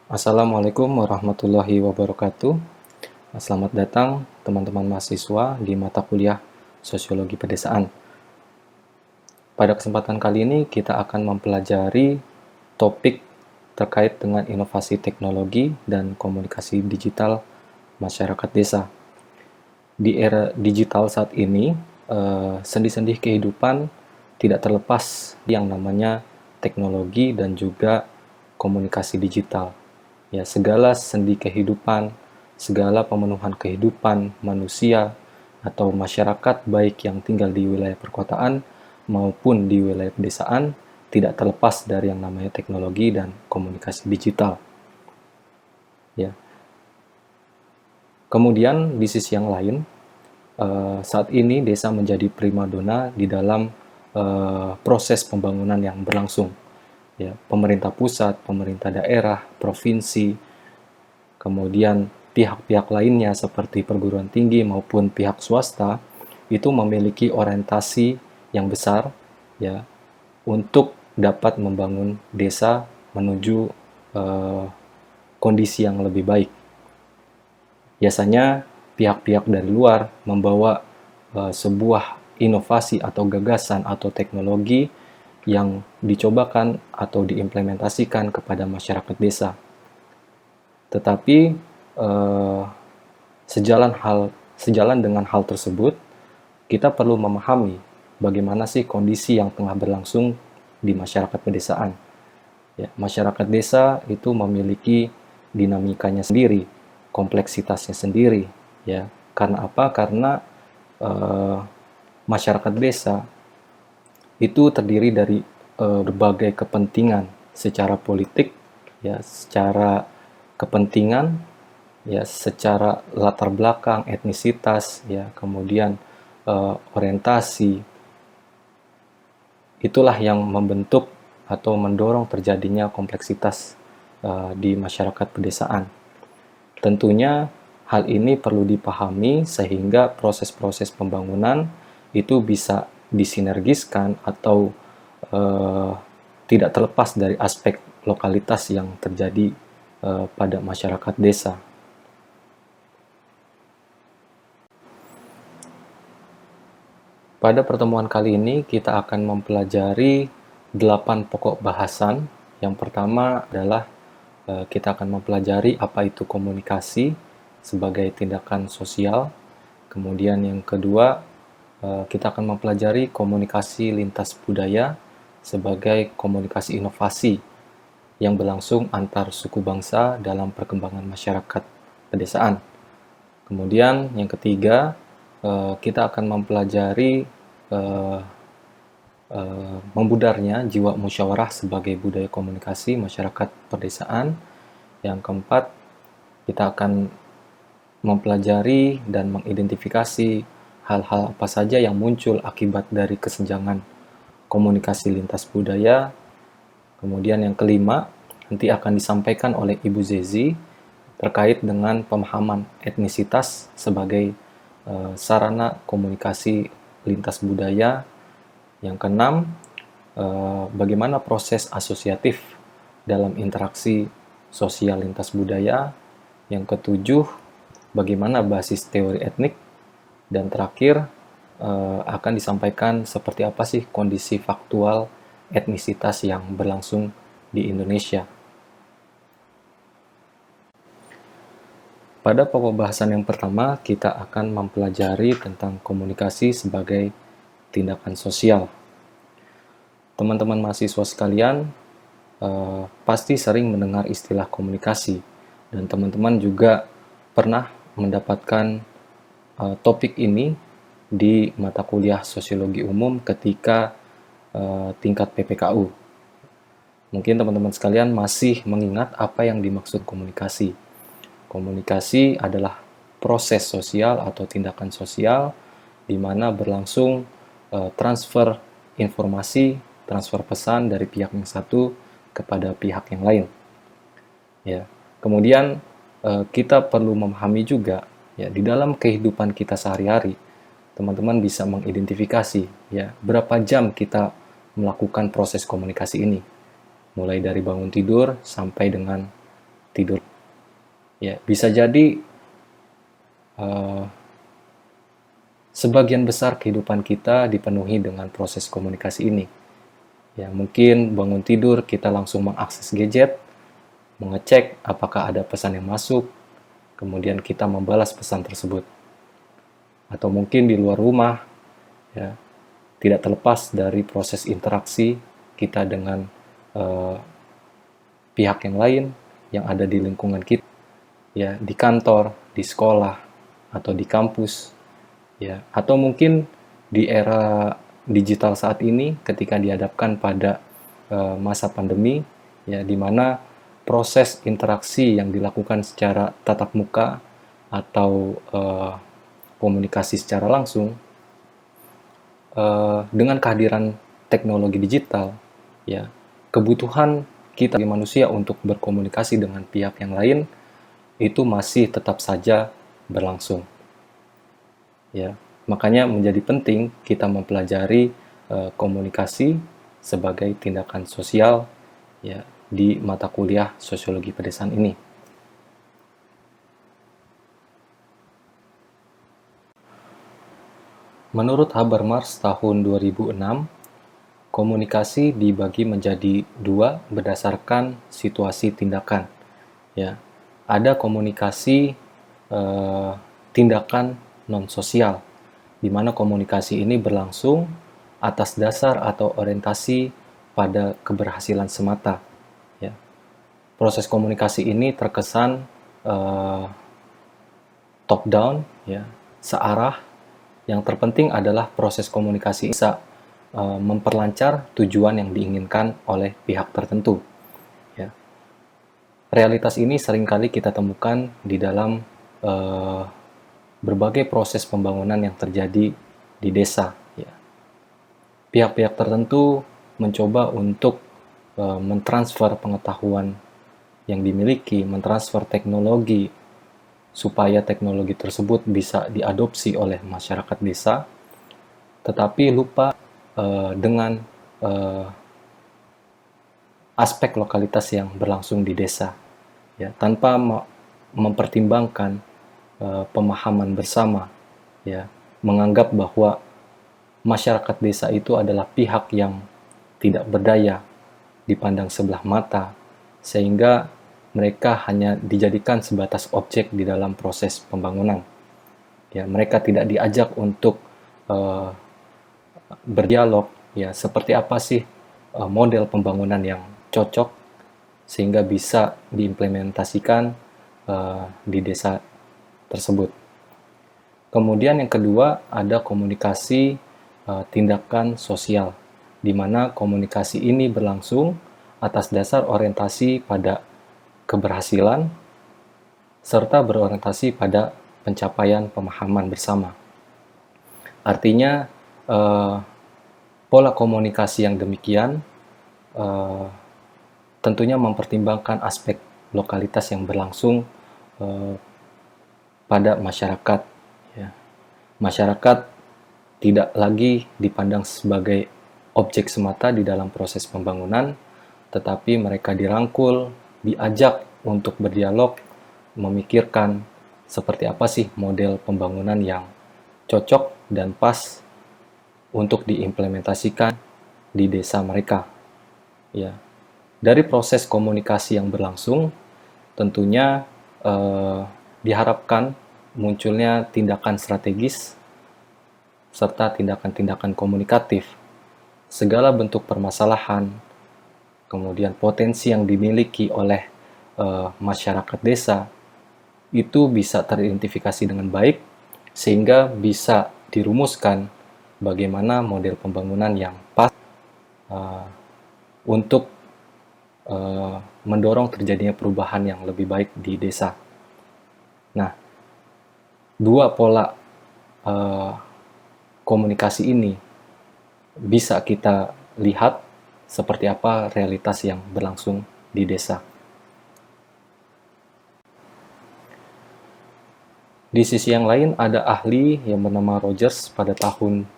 Assalamualaikum warahmatullahi wabarakatuh. Selamat datang teman-teman mahasiswa di mata kuliah Sosiologi Pedesaan. Pada kesempatan kali ini kita akan mempelajari topik terkait dengan inovasi teknologi dan komunikasi digital masyarakat desa. Di era digital saat ini, sendi-sendi kehidupan tidak terlepas yang namanya teknologi dan juga komunikasi digital. Ya, segala sendi kehidupan, segala pemenuhan kehidupan manusia atau masyarakat baik yang tinggal di wilayah perkotaan maupun di wilayah pedesaan tidak terlepas dari yang namanya teknologi dan komunikasi digital. Ya. Kemudian di sisi yang lain, saat ini desa menjadi primadona di dalam proses pembangunan yang berlangsung. Ya, pemerintah pusat, pemerintah daerah, provinsi, kemudian pihak-pihak lainnya seperti perguruan tinggi maupun pihak swasta itu memiliki orientasi yang besar ya untuk dapat membangun desa menuju kondisi yang lebih baik. Biasanya pihak-pihak dari luar membawa sebuah inovasi atau gagasan atau teknologi yang dicobakan atau diimplementasikan kepada masyarakat desa. Tetapi sejalan dengan hal tersebut, kita perlu memahami bagaimana sih kondisi yang tengah berlangsung di masyarakat pedesaan. Ya, masyarakat desa itu memiliki dinamikanya sendiri, kompleksitasnya sendiri. Ya, karena apa? Karena masyarakat desa itu terdiri dari berbagai kepentingan secara politik, ya, secara kepentingan, ya, secara latar belakang, etnisitas, ya, kemudian orientasi. Itulah yang membentuk atau mendorong terjadinya kompleksitas di masyarakat pedesaan. Tentunya hal ini perlu dipahami sehingga proses-proses pembangunan itu bisa disinergiskan atau tidak terlepas dari aspek lokalitas yang terjadi pada masyarakat desa. Pada pertemuan kali ini kita akan mempelajari 8 pokok bahasan. Yang pertama adalah kita akan mempelajari apa itu komunikasi sebagai tindakan sosial. Kemudian yang kedua, kita akan mempelajari komunikasi lintas budaya sebagai komunikasi inovasi yang berlangsung antar suku bangsa dalam perkembangan masyarakat pedesaan. Kemudian yang ketiga, kita akan mempelajari memudarnya jiwa musyawarah sebagai budaya komunikasi masyarakat pedesaan. Yang keempat, kita akan mempelajari dan mengidentifikasi hal-hal apa saja yang muncul akibat dari kesenjangan komunikasi lintas budaya. Kemudian yang kelima, nanti akan disampaikan oleh Ibu Zezi terkait dengan pemahaman etnisitas sebagai sarana komunikasi lintas budaya. Yang keenam, bagaimana proses asosiatif dalam interaksi sosial lintas budaya. Yang ketujuh, bagaimana basis teori etnik. Dan terakhir, akan disampaikan seperti apa sih kondisi faktual etnisitas yang berlangsung di Indonesia. Pada pokok bahasan yang pertama, kita akan mempelajari tentang komunikasi sebagai tindakan sosial. Teman-teman mahasiswa sekalian pasti sering mendengar istilah komunikasi, dan teman-teman juga pernah mendapatkan topik ini di mata kuliah Sosiologi Umum ketika tingkat PPKU. Mungkin teman-teman sekalian masih mengingat apa yang dimaksud komunikasi. Komunikasi adalah proses sosial atau tindakan sosial di mana berlangsung transfer informasi, transfer pesan dari pihak yang satu kepada pihak yang lain. Ya. Kemudian kita perlu memahami juga ya di dalam kehidupan kita sehari-hari, teman-teman bisa mengidentifikasi ya berapa jam kita melakukan proses komunikasi ini. Mulai dari bangun tidur sampai dengan tidur. Ya, bisa jadi sebagian besar kehidupan kita dipenuhi dengan proses komunikasi ini. Ya, mungkin bangun tidur kita langsung mengakses gadget, mengecek apakah ada pesan yang masuk, kemudian kita membalas pesan tersebut. Atau mungkin di luar rumah, ya, tidak terlepas dari proses interaksi kita dengan pihak yang lain yang ada di lingkungan kita, ya, di kantor, di sekolah, atau di kampus, ya, atau mungkin di era digital saat ini ketika dihadapkan pada masa pandemi, ya, di mana proses interaksi yang dilakukan secara tatap muka atau komunikasi secara langsung dengan kehadiran teknologi digital, ya, kebutuhan kita sebagai manusia untuk berkomunikasi dengan pihak yang lain itu masih tetap saja berlangsung. Ya, makanya menjadi penting kita mempelajari komunikasi sebagai tindakan sosial, ya, di mata kuliah sosiologi pedesaan ini. Menurut Habermas tahun 2006, komunikasi dibagi menjadi dua berdasarkan situasi tindakan. Ya, ada komunikasi tindakan non-sosial, di mana komunikasi ini berlangsung atas dasar atau orientasi pada keberhasilan semata. Ya, proses komunikasi ini terkesan top down, ya, searah. Yang terpenting adalah proses komunikasi bisa memperlancar tujuan yang diinginkan oleh pihak tertentu. Ya. Realitas ini seringkali kita temukan di dalam berbagai proses pembangunan yang terjadi di desa. Ya. Pihak-pihak tertentu mencoba untuk mentransfer pengetahuan yang dimiliki, mentransfer teknologi, supaya teknologi tersebut bisa diadopsi oleh masyarakat desa, tetapi lupa dengan aspek lokalitas yang berlangsung di desa, ya, tanpa mempertimbangkan pemahaman bersama, ya, menganggap bahwa masyarakat desa itu adalah pihak yang tidak berdaya dipandang sebelah mata, sehingga mereka hanya dijadikan sebatas objek di dalam proses pembangunan. Ya, mereka tidak diajak untuk berdialog, ya, seperti apa sih model pembangunan yang cocok sehingga bisa diimplementasikan di desa tersebut. Kemudian yang kedua ada komunikasi tindakan sosial, di mana komunikasi ini berlangsung atas dasar orientasi pada keberhasilan, serta berorientasi pada pencapaian pemahaman bersama. Artinya, pola komunikasi yang demikian tentunya mempertimbangkan aspek lokalitas yang berlangsung pada masyarakat. Ya. Masyarakat tidak lagi dipandang sebagai objek semata di dalam proses pembangunan, tetapi mereka dirangkul, diajak untuk berdialog, memikirkan seperti apa sih model pembangunan yang cocok dan pas untuk diimplementasikan di desa mereka. Ya. Dari proses komunikasi yang berlangsung, tentunya diharapkan munculnya tindakan strategis serta tindakan-tindakan komunikatif. Segala bentuk permasalahan, kemudian potensi yang dimiliki oleh masyarakat desa itu bisa teridentifikasi dengan baik sehingga bisa dirumuskan bagaimana model pembangunan yang pas untuk mendorong terjadinya perubahan yang lebih baik di desa. Nah, dua pola komunikasi ini bisa kita lihat seperti apa realitas yang berlangsung di desa. Di sisi yang lain ada ahli yang bernama Rogers pada tahun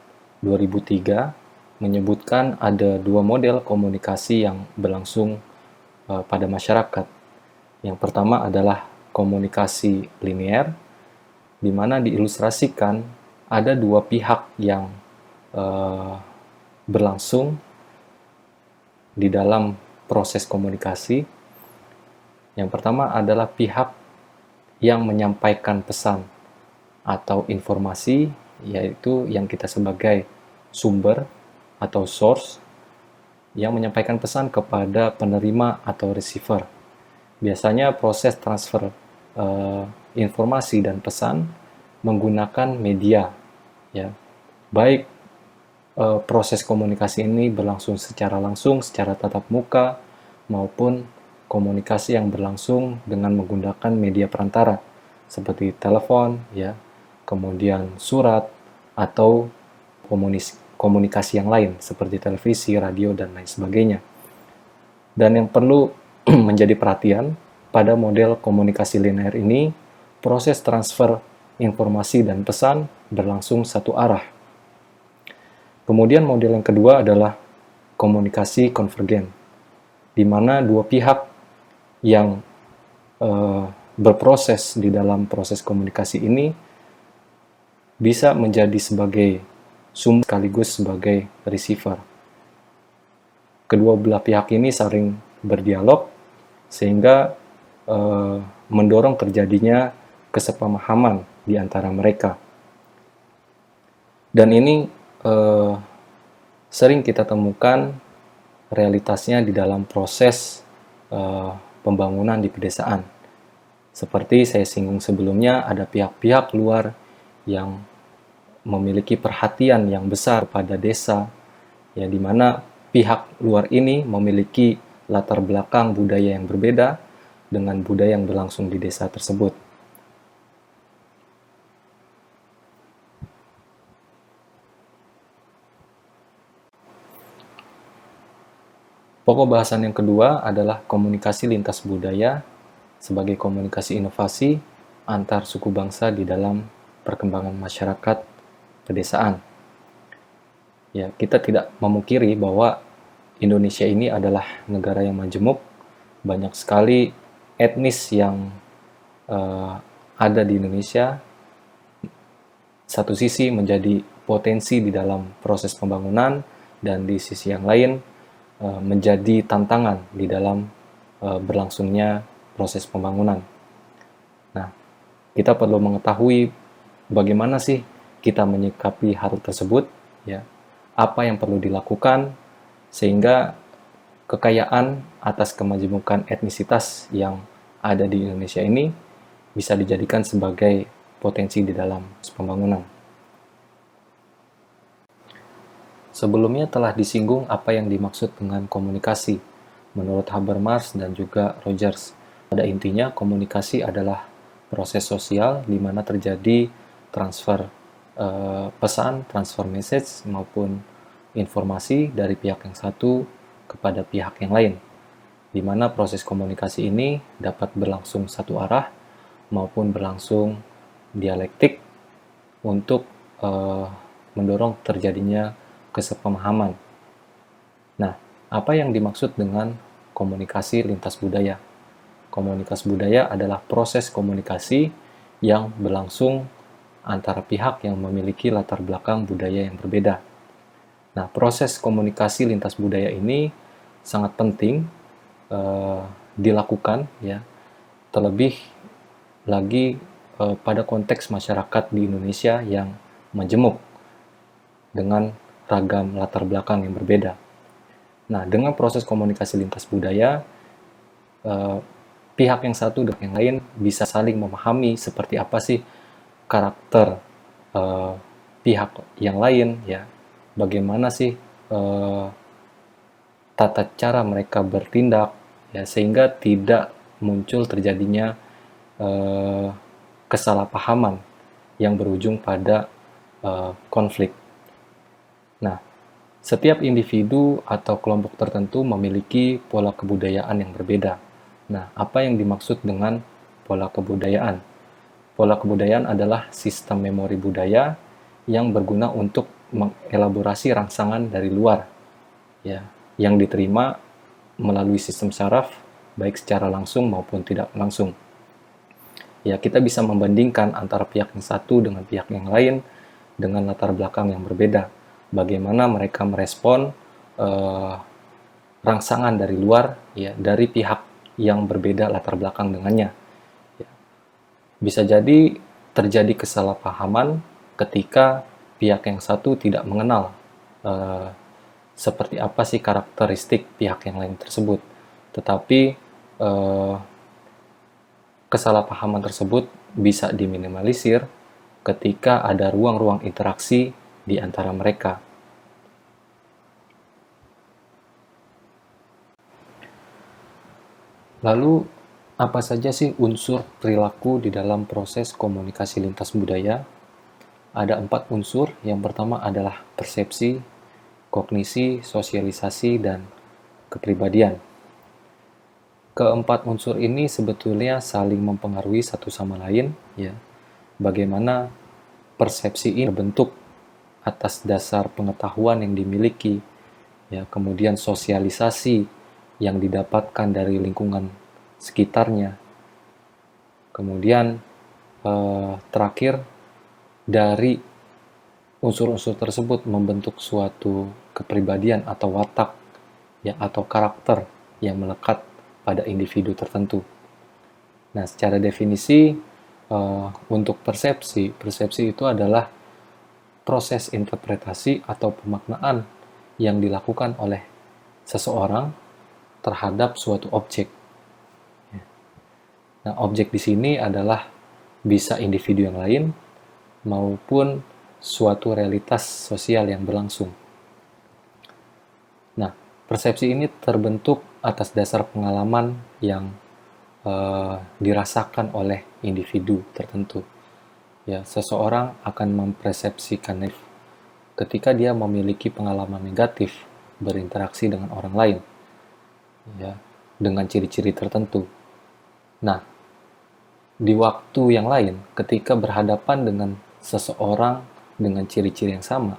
2003 menyebutkan ada dua model komunikasi yang berlangsung pada masyarakat. Yang pertama adalah komunikasi linear, di mana diilustrasikan ada dua pihak yang berlangsung di dalam proses komunikasi. Yang pertama adalah pihak yang menyampaikan pesan atau informasi, yaitu yang kita sebagai sumber atau source, yang menyampaikan pesan kepada penerima atau receiver. Biasanya proses transfer informasi dan pesan menggunakan media, ya. Baik proses komunikasi ini berlangsung secara langsung, secara tatap muka, maupun komunikasi yang berlangsung dengan menggunakan media perantara seperti telepon, ya, kemudian surat atau komunikasi yang lain seperti televisi, radio, dan lain sebagainya. Dan yang perlu menjadi perhatian pada model komunikasi linear ini, proses transfer informasi dan pesan berlangsung satu arah. Kemudian model yang kedua adalah komunikasi konvergen, di mana dua pihak yang berproses di dalam proses komunikasi ini bisa menjadi sebagai sumber sekaligus sebagai receiver. Kedua belah pihak ini saling berdialog sehingga mendorong terjadinya kesepemahaman di antara mereka. Dan ini sering kita temukan realitasnya di dalam proses pembangunan di pedesaan. Seperti saya singgung sebelumnya, ada pihak-pihak luar yang memiliki perhatian yang besar pada desa, ya, di mana pihak luar ini memiliki latar belakang budaya yang berbeda dengan budaya yang berlangsung di desa tersebut. Pokok bahasan yang kedua adalah komunikasi lintas budaya sebagai komunikasi inovasi antar suku bangsa di dalam perkembangan masyarakat pedesaan. Ya, kita tidak memungkiri bahwa Indonesia ini adalah negara yang majemuk, banyak sekali etnis yang ada di Indonesia. Satu sisi menjadi potensi di dalam proses pembangunan, dan di sisi yang lain menjadi tantangan di dalam berlangsungnya proses pembangunan. Nah, kita perlu mengetahui bagaimana sih kita menyikapi hal tersebut, ya. Apa yang perlu dilakukan sehingga kekayaan atas kemajemukan etnisitas yang ada di Indonesia ini bisa dijadikan sebagai potensi di dalam pembangunan. Sebelumnya telah disinggung apa yang dimaksud dengan komunikasi menurut Habermas dan juga Rogers. Pada intinya, komunikasi adalah proses sosial di mana terjadi transfer pesan, transfer message maupun informasi dari pihak yang satu kepada pihak yang lain, di mana proses komunikasi ini dapat berlangsung satu arah maupun berlangsung dialektik untuk mendorong terjadinya kesepemahaman. Nah, apa yang dimaksud dengan komunikasi lintas budaya? Komunikasi budaya adalah proses komunikasi yang berlangsung antara pihak yang memiliki latar belakang budaya yang berbeda. Nah, proses komunikasi lintas budaya ini sangat penting dilakukan, ya, terlebih lagi pada konteks masyarakat di Indonesia yang majemuk dengan ragam latar belakang yang berbeda. Nah, dengan proses komunikasi lintas budaya, pihak yang satu dan yang lain bisa saling memahami seperti apa sih karakter pihak yang lain, ya, bagaimana sih tata cara mereka bertindak, ya, sehingga tidak muncul terjadinya kesalahpahaman yang berujung pada konflik. Nah, setiap individu atau kelompok tertentu memiliki pola kebudayaan yang berbeda. Nah, apa yang dimaksud dengan pola kebudayaan? Pola kebudayaan adalah sistem memori budaya yang berguna untuk mengelaborasi rangsangan dari luar, ya, yang diterima melalui sistem saraf baik secara langsung maupun tidak langsung. Ya, kita bisa membandingkan antara pihak yang satu dengan pihak yang lain dengan latar belakang yang berbeda. Bagaimana mereka merespon rangsangan dari luar, ya, dari pihak yang berbeda latar belakang dengannya. Ya. Bisa jadi terjadi kesalahpahaman ketika pihak yang satu tidak mengenal seperti apa sih karakteristik pihak yang lain tersebut. Tetapi kesalahpahaman tersebut bisa diminimalisir ketika ada ruang-ruang interaksi di antara mereka. Lalu, apa saja sih unsur perilaku di dalam proses komunikasi lintas budaya? Ada 4 unsur. Yang pertama adalah persepsi, kognisi, sosialisasi, dan kepribadian. Keempat unsur ini sebetulnya saling mempengaruhi satu sama lain, ya. Bagaimana persepsi ini terbentuk atas dasar pengetahuan yang dimiliki, ya, kemudian sosialisasi yang didapatkan dari lingkungan sekitarnya, kemudian terakhir dari unsur-unsur tersebut membentuk suatu kepribadian atau watak, ya, atau karakter yang melekat pada individu tertentu. Nah, secara definisi untuk persepsi itu adalah proses interpretasi atau pemaknaan yang dilakukan oleh seseorang terhadap suatu objek. Nah, objek di sini adalah bisa individu yang lain maupun suatu realitas sosial yang berlangsung. Nah, persepsi ini terbentuk atas dasar pengalaman yang dirasakan oleh individu tertentu. Ya, seseorang akan mempersepsikan ketika dia memiliki pengalaman negatif berinteraksi dengan orang lain, ya, dengan ciri-ciri tertentu. Nah, di waktu yang lain, ketika berhadapan dengan seseorang dengan ciri-ciri yang sama,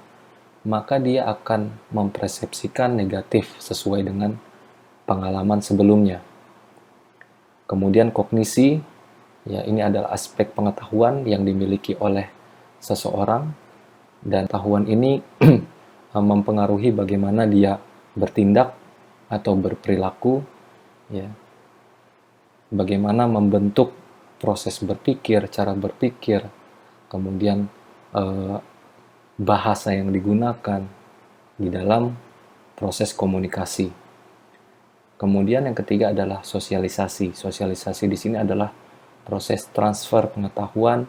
maka dia akan mempersepsikan negatif sesuai dengan pengalaman sebelumnya. Kemudian kognisi, ya, ini adalah aspek pengetahuan yang dimiliki oleh seseorang, dan pengetahuan ini mempengaruhi bagaimana dia bertindak atau berperilaku, ya, bagaimana membentuk proses berpikir, cara berpikir, kemudian bahasa yang digunakan di dalam proses komunikasi. Kemudian yang ketiga adalah sosialisasi. Sosialisasi di sini adalah proses transfer pengetahuan,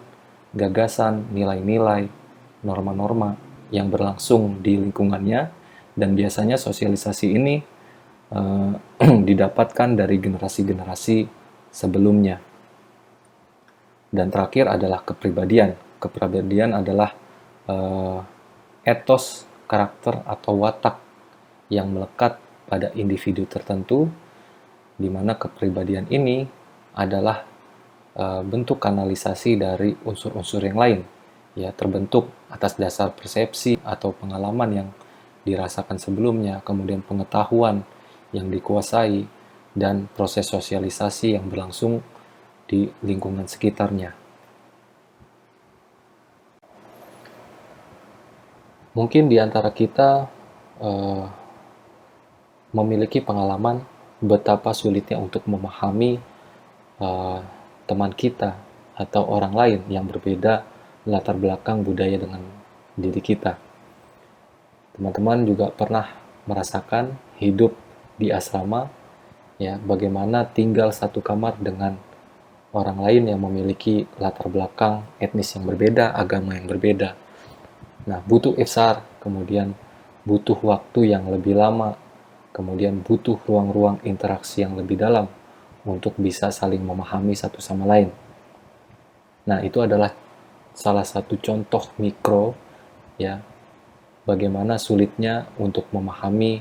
gagasan, nilai-nilai, norma-norma yang berlangsung di lingkungannya, dan biasanya sosialisasi ini didapatkan dari generasi-generasi sebelumnya. Dan terakhir adalah kepribadian. Kepribadian adalah etos, karakter, atau watak yang melekat pada individu tertentu, di mana kepribadian ini adalah bentuk kanalisasi dari unsur-unsur yang lain, ya, terbentuk atas dasar persepsi atau pengalaman yang dirasakan sebelumnya, kemudian pengetahuan yang dikuasai, dan proses sosialisasi yang berlangsung di lingkungan sekitarnya. Mungkin di antara kita memiliki pengalaman betapa sulitnya untuk memahami teman kita atau orang lain yang berbeda latar belakang budaya dengan diri kita. Teman-teman juga pernah merasakan hidup di asrama, ya, bagaimana tinggal satu kamar dengan orang lain yang memiliki latar belakang etnis yang berbeda, agama yang berbeda. Nah, butuh effort, kemudian butuh waktu yang lebih lama, kemudian butuh ruang-ruang interaksi yang lebih dalam untuk bisa saling memahami satu sama lain. Nah, itu adalah salah satu contoh mikro, ya, bagaimana sulitnya untuk memahami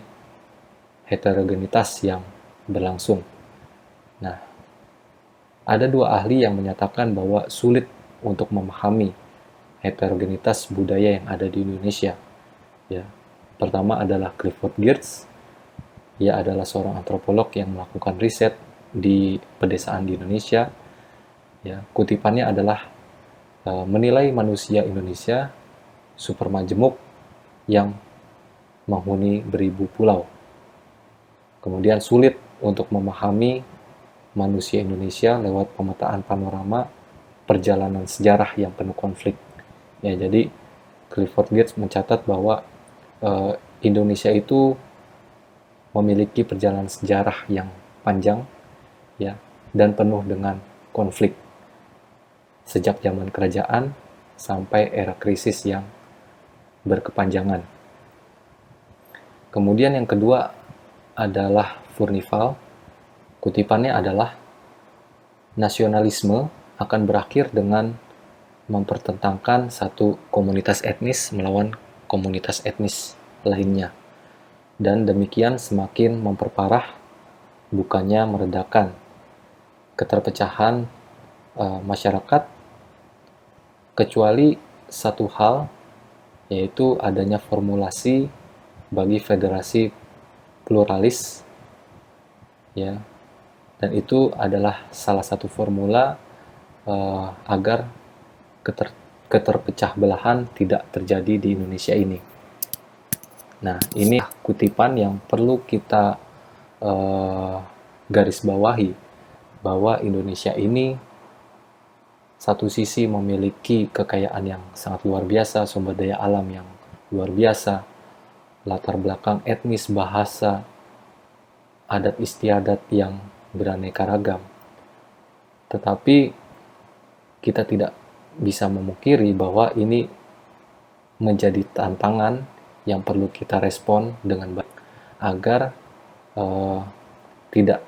heterogenitas yang berlangsung. Nah, ada 2 ahli yang menyatakan bahwa sulit untuk memahami heterogenitas budaya yang ada di Indonesia. Ya, pertama adalah Clifford Geertz. Ia adalah seorang antropolog yang melakukan riset di pedesaan di Indonesia. Ya, kutipannya adalah menilai manusia Indonesia super majemuk yang menghuni beribu pulau. Kemudian sulit untuk memahami manusia Indonesia lewat pemetaan panorama perjalanan sejarah yang penuh konflik. Ya, jadi Clifford Geertz mencatat bahwa Indonesia itu memiliki perjalanan sejarah yang panjang, ya, dan penuh dengan konflik sejak zaman kerajaan sampai era krisis yang berkepanjangan. Kemudian yang kedua adalah Furnival. Kutipannya adalah nasionalisme akan berakhir dengan mempertentangkan satu komunitas etnis melawan komunitas etnis lainnya. Dan demikian semakin memperparah, bukannya meredakan keterpecahan masyarakat, kecuali satu hal, yaitu adanya formulasi bagi federasi pluralis, ya, dan itu adalah salah satu formula agar keterpecah belahan tidak terjadi di Indonesia ini. Nah, ini kutipan yang perlu kita garis bawahi, bahwa Indonesia ini satu sisi memiliki kekayaan yang sangat luar biasa, sumber daya alam yang luar biasa, latar belakang etnis, bahasa, adat istiadat yang beraneka ragam. Tetapi kita tidak bisa memungkiri bahwa ini menjadi tantangan yang perlu kita respon dengan baik agar tidak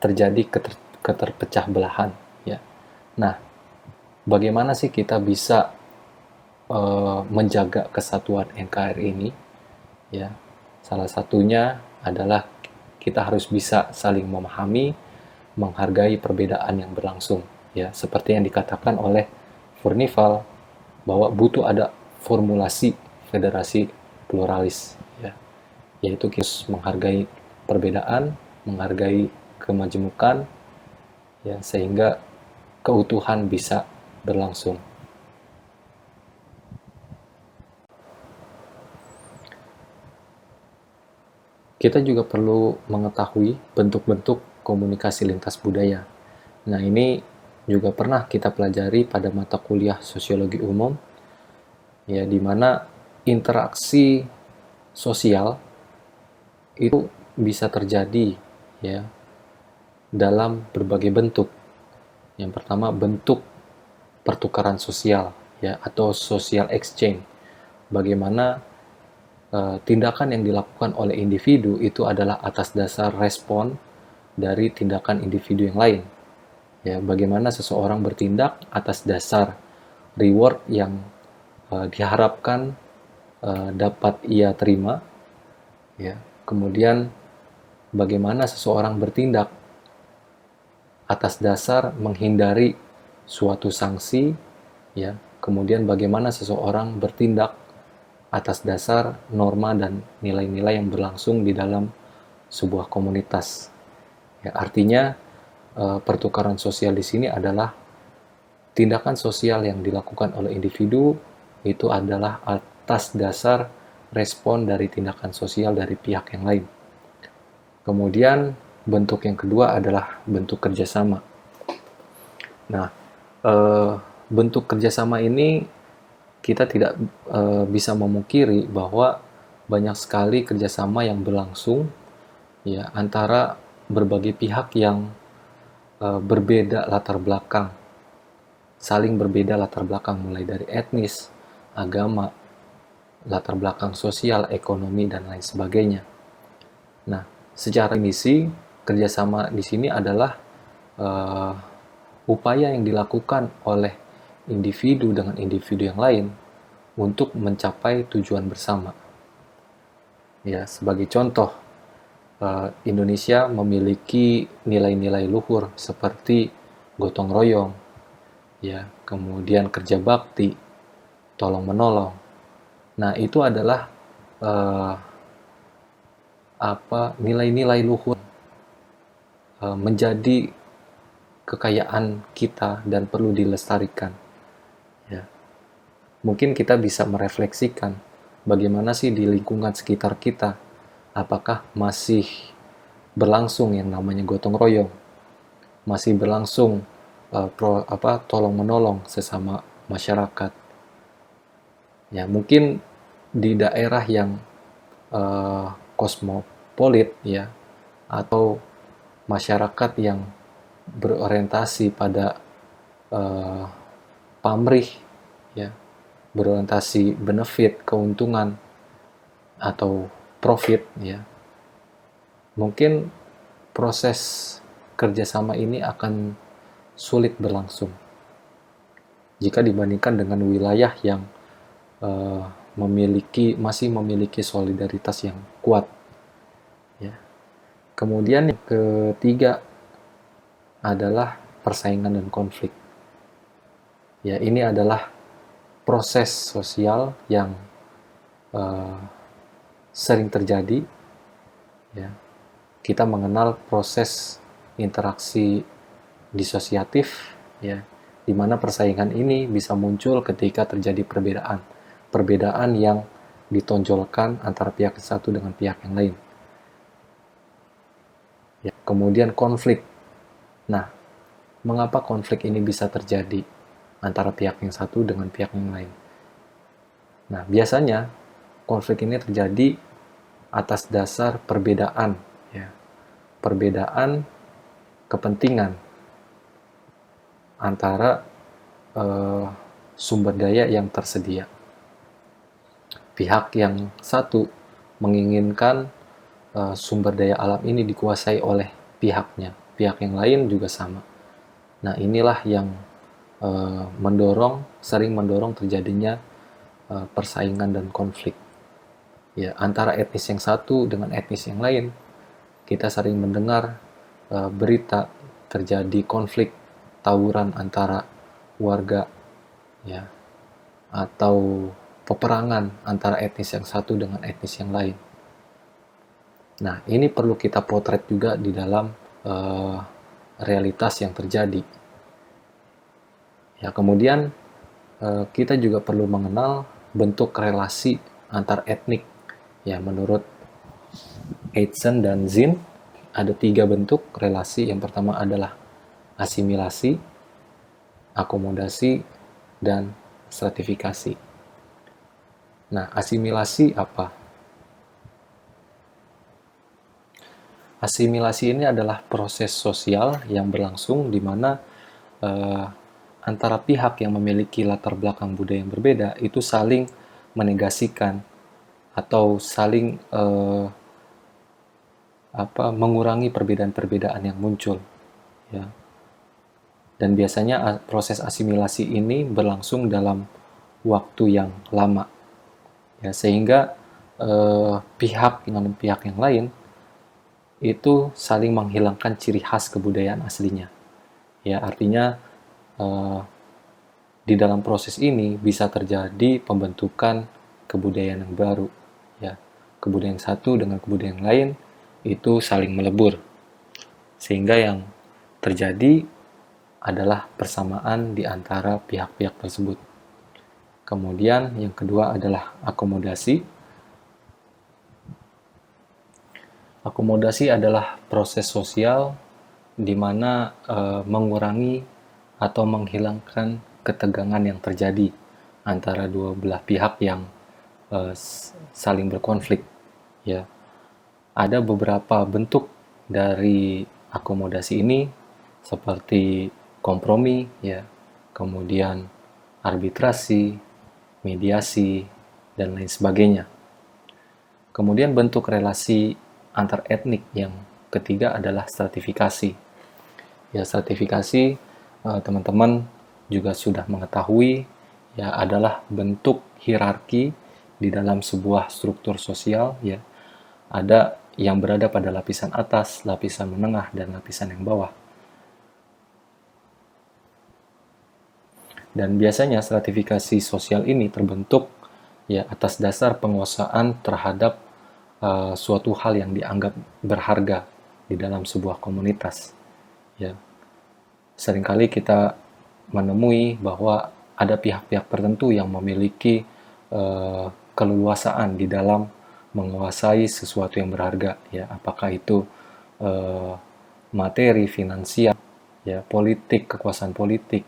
terjadi keterpecah belahan, ya. Nah, bagaimana sih kita bisa menjaga kesatuan NKRI ini? Ya, salah satunya adalah kita harus bisa saling memahami, menghargai perbedaan yang berlangsung. Ya, seperti yang dikatakan oleh Furnival, bahwa butuh ada formulasi federasi pluralis, ya, yaitu kita menghargai perbedaan, menghargai kemajemukan, ya, sehingga keutuhan bisa berlangsung. Kita juga perlu mengetahui bentuk-bentuk komunikasi lintas budaya. Nah, ini juga pernah kita pelajari pada mata kuliah sosiologi umum, ya, di mana interaksi sosial itu bisa terjadi, ya, dalam berbagai bentuk. Yang pertama, bentuk pertukaran sosial, ya, atau social exchange. Bagaimana tindakan yang dilakukan oleh individu itu adalah atas dasar respon dari tindakan individu yang lain. Ya, bagaimana seseorang bertindak atas dasar reward yang diharapkan dapat ia terima, ya. Kemudian bagaimana seseorang bertindak atas dasar menghindari suatu sanksi, ya. Kemudian bagaimana seseorang bertindak atas dasar norma dan nilai-nilai yang berlangsung di dalam sebuah komunitas. Ya, artinya pertukaran sosial di sini adalah tindakan sosial yang dilakukan oleh individu itu adalah atas dasar respon dari tindakan sosial dari pihak yang lain. Kemudian bentuk yang kedua adalah bentuk kerjasama. Nah, bentuk kerjasama ini kita tidak bisa memungkiri bahwa banyak sekali kerjasama yang berlangsung, ya, antara berbagai pihak yang berbeda latar belakang, saling berbeda latar belakang, mulai dari etnis, agama, latar belakang sosial, ekonomi, dan lain sebagainya. Nah, secara misi, kerjasama di sini adalah upaya yang dilakukan oleh individu dengan individu yang lain untuk mencapai tujuan bersama. Ya, sebagai contoh, Indonesia memiliki nilai-nilai luhur seperti gotong royong, ya, kemudian kerja bakti, tolong menolong. Nah, itu adalah nilai-nilai luhur menjadi kekayaan kita dan perlu dilestarikan. Ya. Mungkin kita bisa merefleksikan bagaimana sih di lingkungan sekitar kita, apakah masih berlangsung yang namanya gotong royong, masih berlangsung tolong menolong sesama masyarakat. Ya, mungkin di daerah yang kosmopolit ya, atau masyarakat yang berorientasi pada pamrih ya, berorientasi benefit, keuntungan atau profit ya. Mungkin proses kerjasama ini akan sulit berlangsung jika dibandingkan dengan wilayah yang masih memiliki solidaritas yang kuat. Ya. Kemudian yang ketiga adalah persaingan dan konflik. Ya, ini adalah proses sosial yang sering terjadi. Ya. Kita mengenal proses interaksi disosiatif, ya, di mana persaingan ini bisa muncul ketika terjadi perbedaan yang ditonjolkan antara pihak satu dengan pihak yang lain. Ya, kemudian konflik. Nah, mengapa konflik ini bisa terjadi antara pihak yang satu dengan pihak yang lain? Nah, biasanya konflik ini terjadi atas dasar perbedaan, ya, perbedaan kepentingan antara sumber daya yang tersedia. Pihak yang satu menginginkan sumber daya alam ini dikuasai oleh pihaknya, pihak yang lain juga sama. Nah, inilah yang sering mendorong terjadinya persaingan dan konflik. Ya, antara etnis yang satu dengan etnis yang lain, kita sering mendengar berita terjadi konflik, tawuran antara warga, ya, atau peperangan antara etnis yang satu dengan etnis yang lain. Nah, ini perlu kita potret juga di dalam realitas yang terjadi. Ya, kemudian kita juga perlu mengenal bentuk relasi antar etnik. Ya, menurut Eitzen dan Zinn, ada 3 bentuk relasi. Yang pertama adalah asimilasi, akomodasi, dan stratifikasi. Nah, asimilasi apa? Asimilasi ini adalah proses sosial yang berlangsung di mana antara pihak yang memiliki latar belakang budaya yang berbeda itu saling menegasikan atau saling mengurangi perbedaan-perbedaan yang muncul, ya. Dan biasanya proses asimilasi ini berlangsung dalam waktu yang lama, ya, sehingga pihak dengan pihak yang lain itu saling menghilangkan ciri khas kebudayaan aslinya. Ya, artinya di dalam proses ini bisa terjadi pembentukan kebudayaan yang baru. Ya, kebudayaan satu dengan kebudayaan yang lain itu saling melebur, sehingga yang terjadi adalah persamaan di antara pihak-pihak tersebut. Kemudian yang kedua adalah akomodasi. Akomodasi adalah proses sosial di mana mengurangi atau menghilangkan ketegangan yang terjadi antara dua belah pihak yang saling berkonflik. Ya, ada beberapa bentuk dari akomodasi ini seperti kompromi, ya, kemudian arbitrasi, mediasi, dan lain sebagainya. Kemudian bentuk relasi antar etnik yang ketiga adalah stratifikasi. Ya, stratifikasi teman-teman juga sudah mengetahui, ya, adalah bentuk hierarki di dalam sebuah struktur sosial, ya. Ada yang berada pada lapisan atas, lapisan menengah, dan lapisan yang bawah. Dan biasanya stratifikasi sosial ini terbentuk, ya, atas dasar penguasaan terhadap suatu hal yang dianggap berharga di dalam sebuah komunitas. Ya, seringkali kita menemui bahwa ada pihak-pihak tertentu yang memiliki keleluasaan di dalam menguasai sesuatu yang berharga, ya, apakah itu eh, materi, finansial, ya, politik, kekuasaan politik,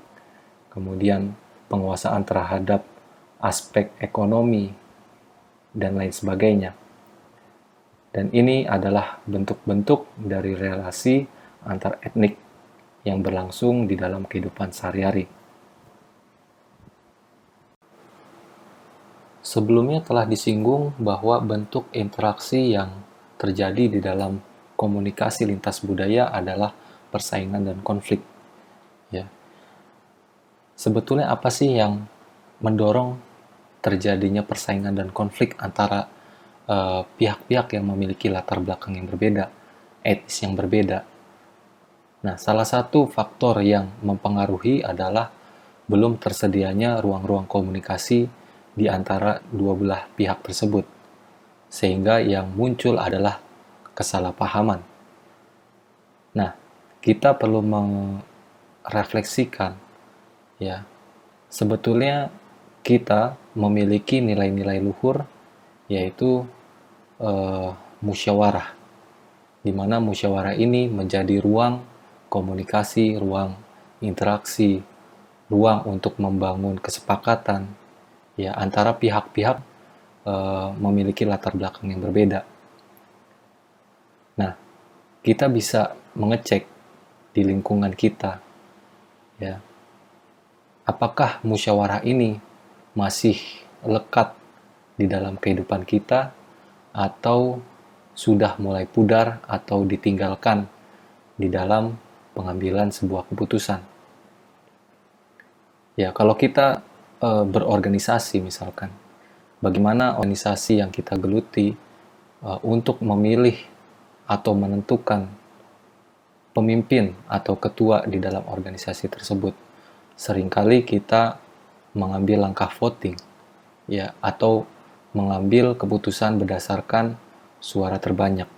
kemudian penguasaan terhadap aspek ekonomi dan lain sebagainya. Dan ini adalah bentuk-bentuk dari relasi antar etnik yang berlangsung di dalam kehidupan sehari-hari. Sebelumnya telah disinggung bahwa bentuk interaksi yang terjadi di dalam komunikasi lintas budaya adalah persaingan dan konflik. Ya. Sebetulnya apa sih yang mendorong terjadinya persaingan dan konflik antara pihak-pihak yang memiliki latar belakang yang berbeda, etnis yang berbeda? Nah, salah satu faktor yang mempengaruhi adalah belum tersedianya ruang-ruang komunikasi di antara dua belah pihak tersebut, sehingga yang muncul adalah kesalahpahaman. Nah, kita perlu merefleksikan, ya, sebetulnya kita memiliki nilai-nilai luhur, yaitu musyawarah, di mana musyawarah ini menjadi ruang komunikasi, ruang interaksi, ruang untuk membangun kesepakatan, ya, antara pihak-pihak memiliki latar belakang yang berbeda. Nah, kita bisa mengecek di lingkungan kita, ya, apakah musyawarah ini masih lekat di dalam kehidupan kita atau sudah mulai pudar atau ditinggalkan di dalam pengambilan sebuah keputusan. Ya, kalau kita berorganisasi misalkan, bagaimana organisasi yang kita geluti untuk memilih atau menentukan pemimpin atau ketua di dalam organisasi tersebut. Seringkali kita mengambil langkah voting, ya, atau mengambil keputusan berdasarkan suara terbanyak.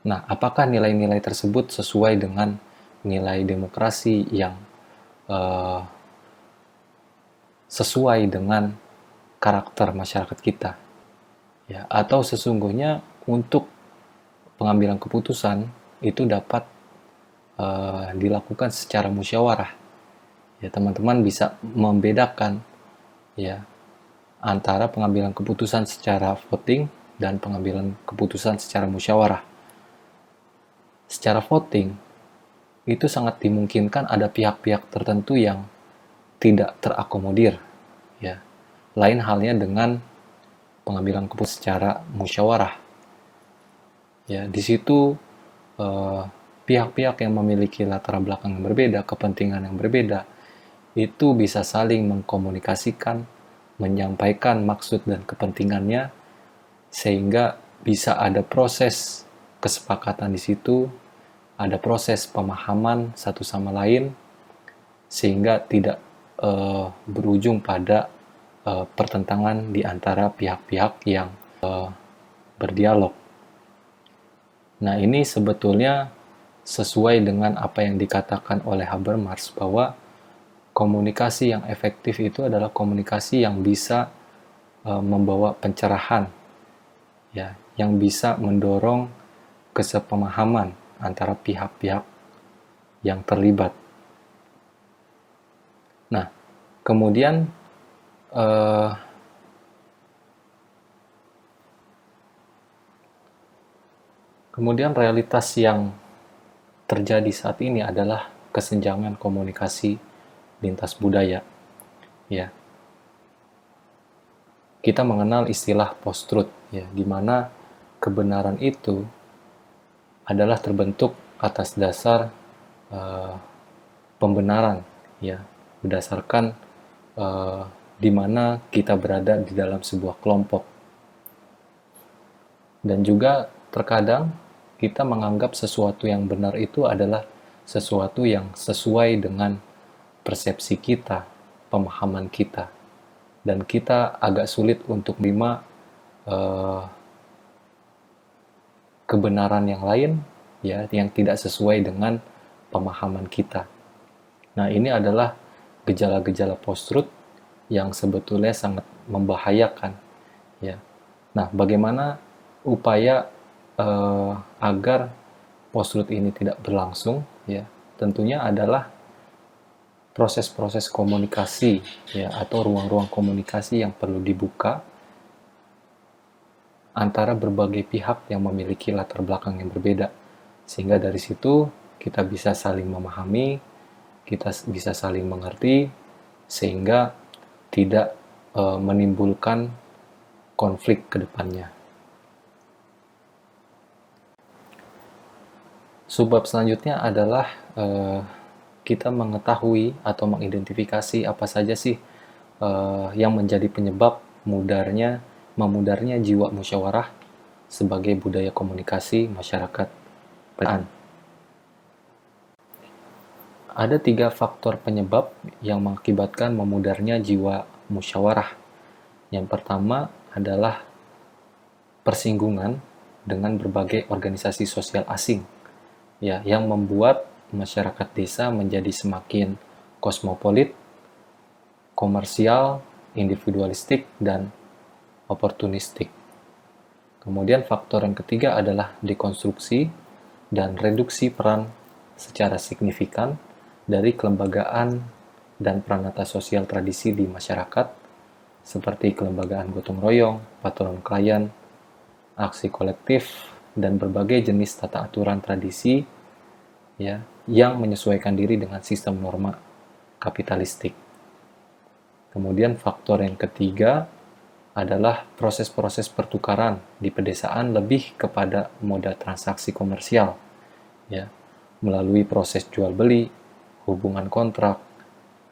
Nah, apakah nilai-nilai tersebut sesuai dengan nilai demokrasi yang sesuai dengan karakter masyarakat kita, ya, atau sesungguhnya untuk pengambilan keputusan itu dapat dilakukan secara musyawarah. Ya, teman-teman bisa membedakan, ya, antara pengambilan keputusan secara voting dan pengambilan keputusan secara musyawarah. Secara voting itu sangat dimungkinkan ada pihak-pihak tertentu yang tidak terakomodir, ya. Lain halnya dengan pengambilan keputusan secara musyawarah. Ya, di situ pihak-pihak yang memiliki latar belakang yang berbeda, kepentingan yang berbeda, itu bisa saling mengkomunikasikan, menyampaikan maksud dan kepentingannya, sehingga bisa ada proses kesepakatan di situ, ada proses pemahaman satu sama lain, sehingga tidak berujung pada pertentangan di antara pihak-pihak yang berdialog. Nah, ini sebetulnya sesuai dengan apa yang dikatakan oleh Habermas, bahwa komunikasi yang efektif itu adalah komunikasi yang bisa membawa pencerahan, ya, yang bisa mendorong kesepemahaman antara pihak-pihak yang terlibat. Nah, kemudian realitas yang terjadi saat ini adalah kesenjangan komunikasi lintas budaya. Ya, kita mengenal istilah post-truth, ya, di mana kebenaran itu adalah terbentuk atas dasar pembenaran, ya, berdasarkan di mana kita berada di dalam sebuah kelompok. Dan juga terkadang kita menganggap sesuatu yang benar itu adalah sesuatu yang sesuai dengan persepsi kita, pemahaman kita, dan kita agak sulit untuk menerima kebenaran yang lain, ya, yang tidak sesuai dengan pemahaman kita. Nah, ini adalah gejala-gejala post-truth yang sebetulnya sangat membahayakan, ya. Nah, bagaimana upaya agar post-truth ini tidak berlangsung, ya? Tentunya adalah proses-proses komunikasi, ya, atau ruang-ruang komunikasi yang perlu dibuka antara berbagai pihak yang memiliki latar belakang yang berbeda. Sehingga dari situ kita bisa saling memahami, kita bisa saling mengerti, sehingga tidak menimbulkan konflik ke depannya. Subbab selanjutnya adalah kita mengetahui atau mengidentifikasi apa saja sih yang menjadi penyebab memudarnya jiwa musyawarah sebagai budaya komunikasi masyarakat pedesaan. Ada 3 faktor penyebab yang mengakibatkan memudarnya jiwa musyawarah. Yang pertama adalah persinggungan dengan berbagai organisasi sosial asing, ya, yang membuat masyarakat desa menjadi semakin kosmopolit, komersial, individualistik, dan oportunistik. Kemudian faktor yang ketiga adalah dekonstruksi dan reduksi peran secara signifikan dari kelembagaan dan peranata sosial tradisi di masyarakat, seperti kelembagaan gotong royong, patron klien, aksi kolektif, dan berbagai jenis tata aturan tradisi, ya, yang menyesuaikan diri dengan sistem norma kapitalistik. Kemudian faktor yang ketiga adalah proses-proses pertukaran di pedesaan lebih kepada moda transaksi komersial, ya, melalui proses jual beli, hubungan kontrak,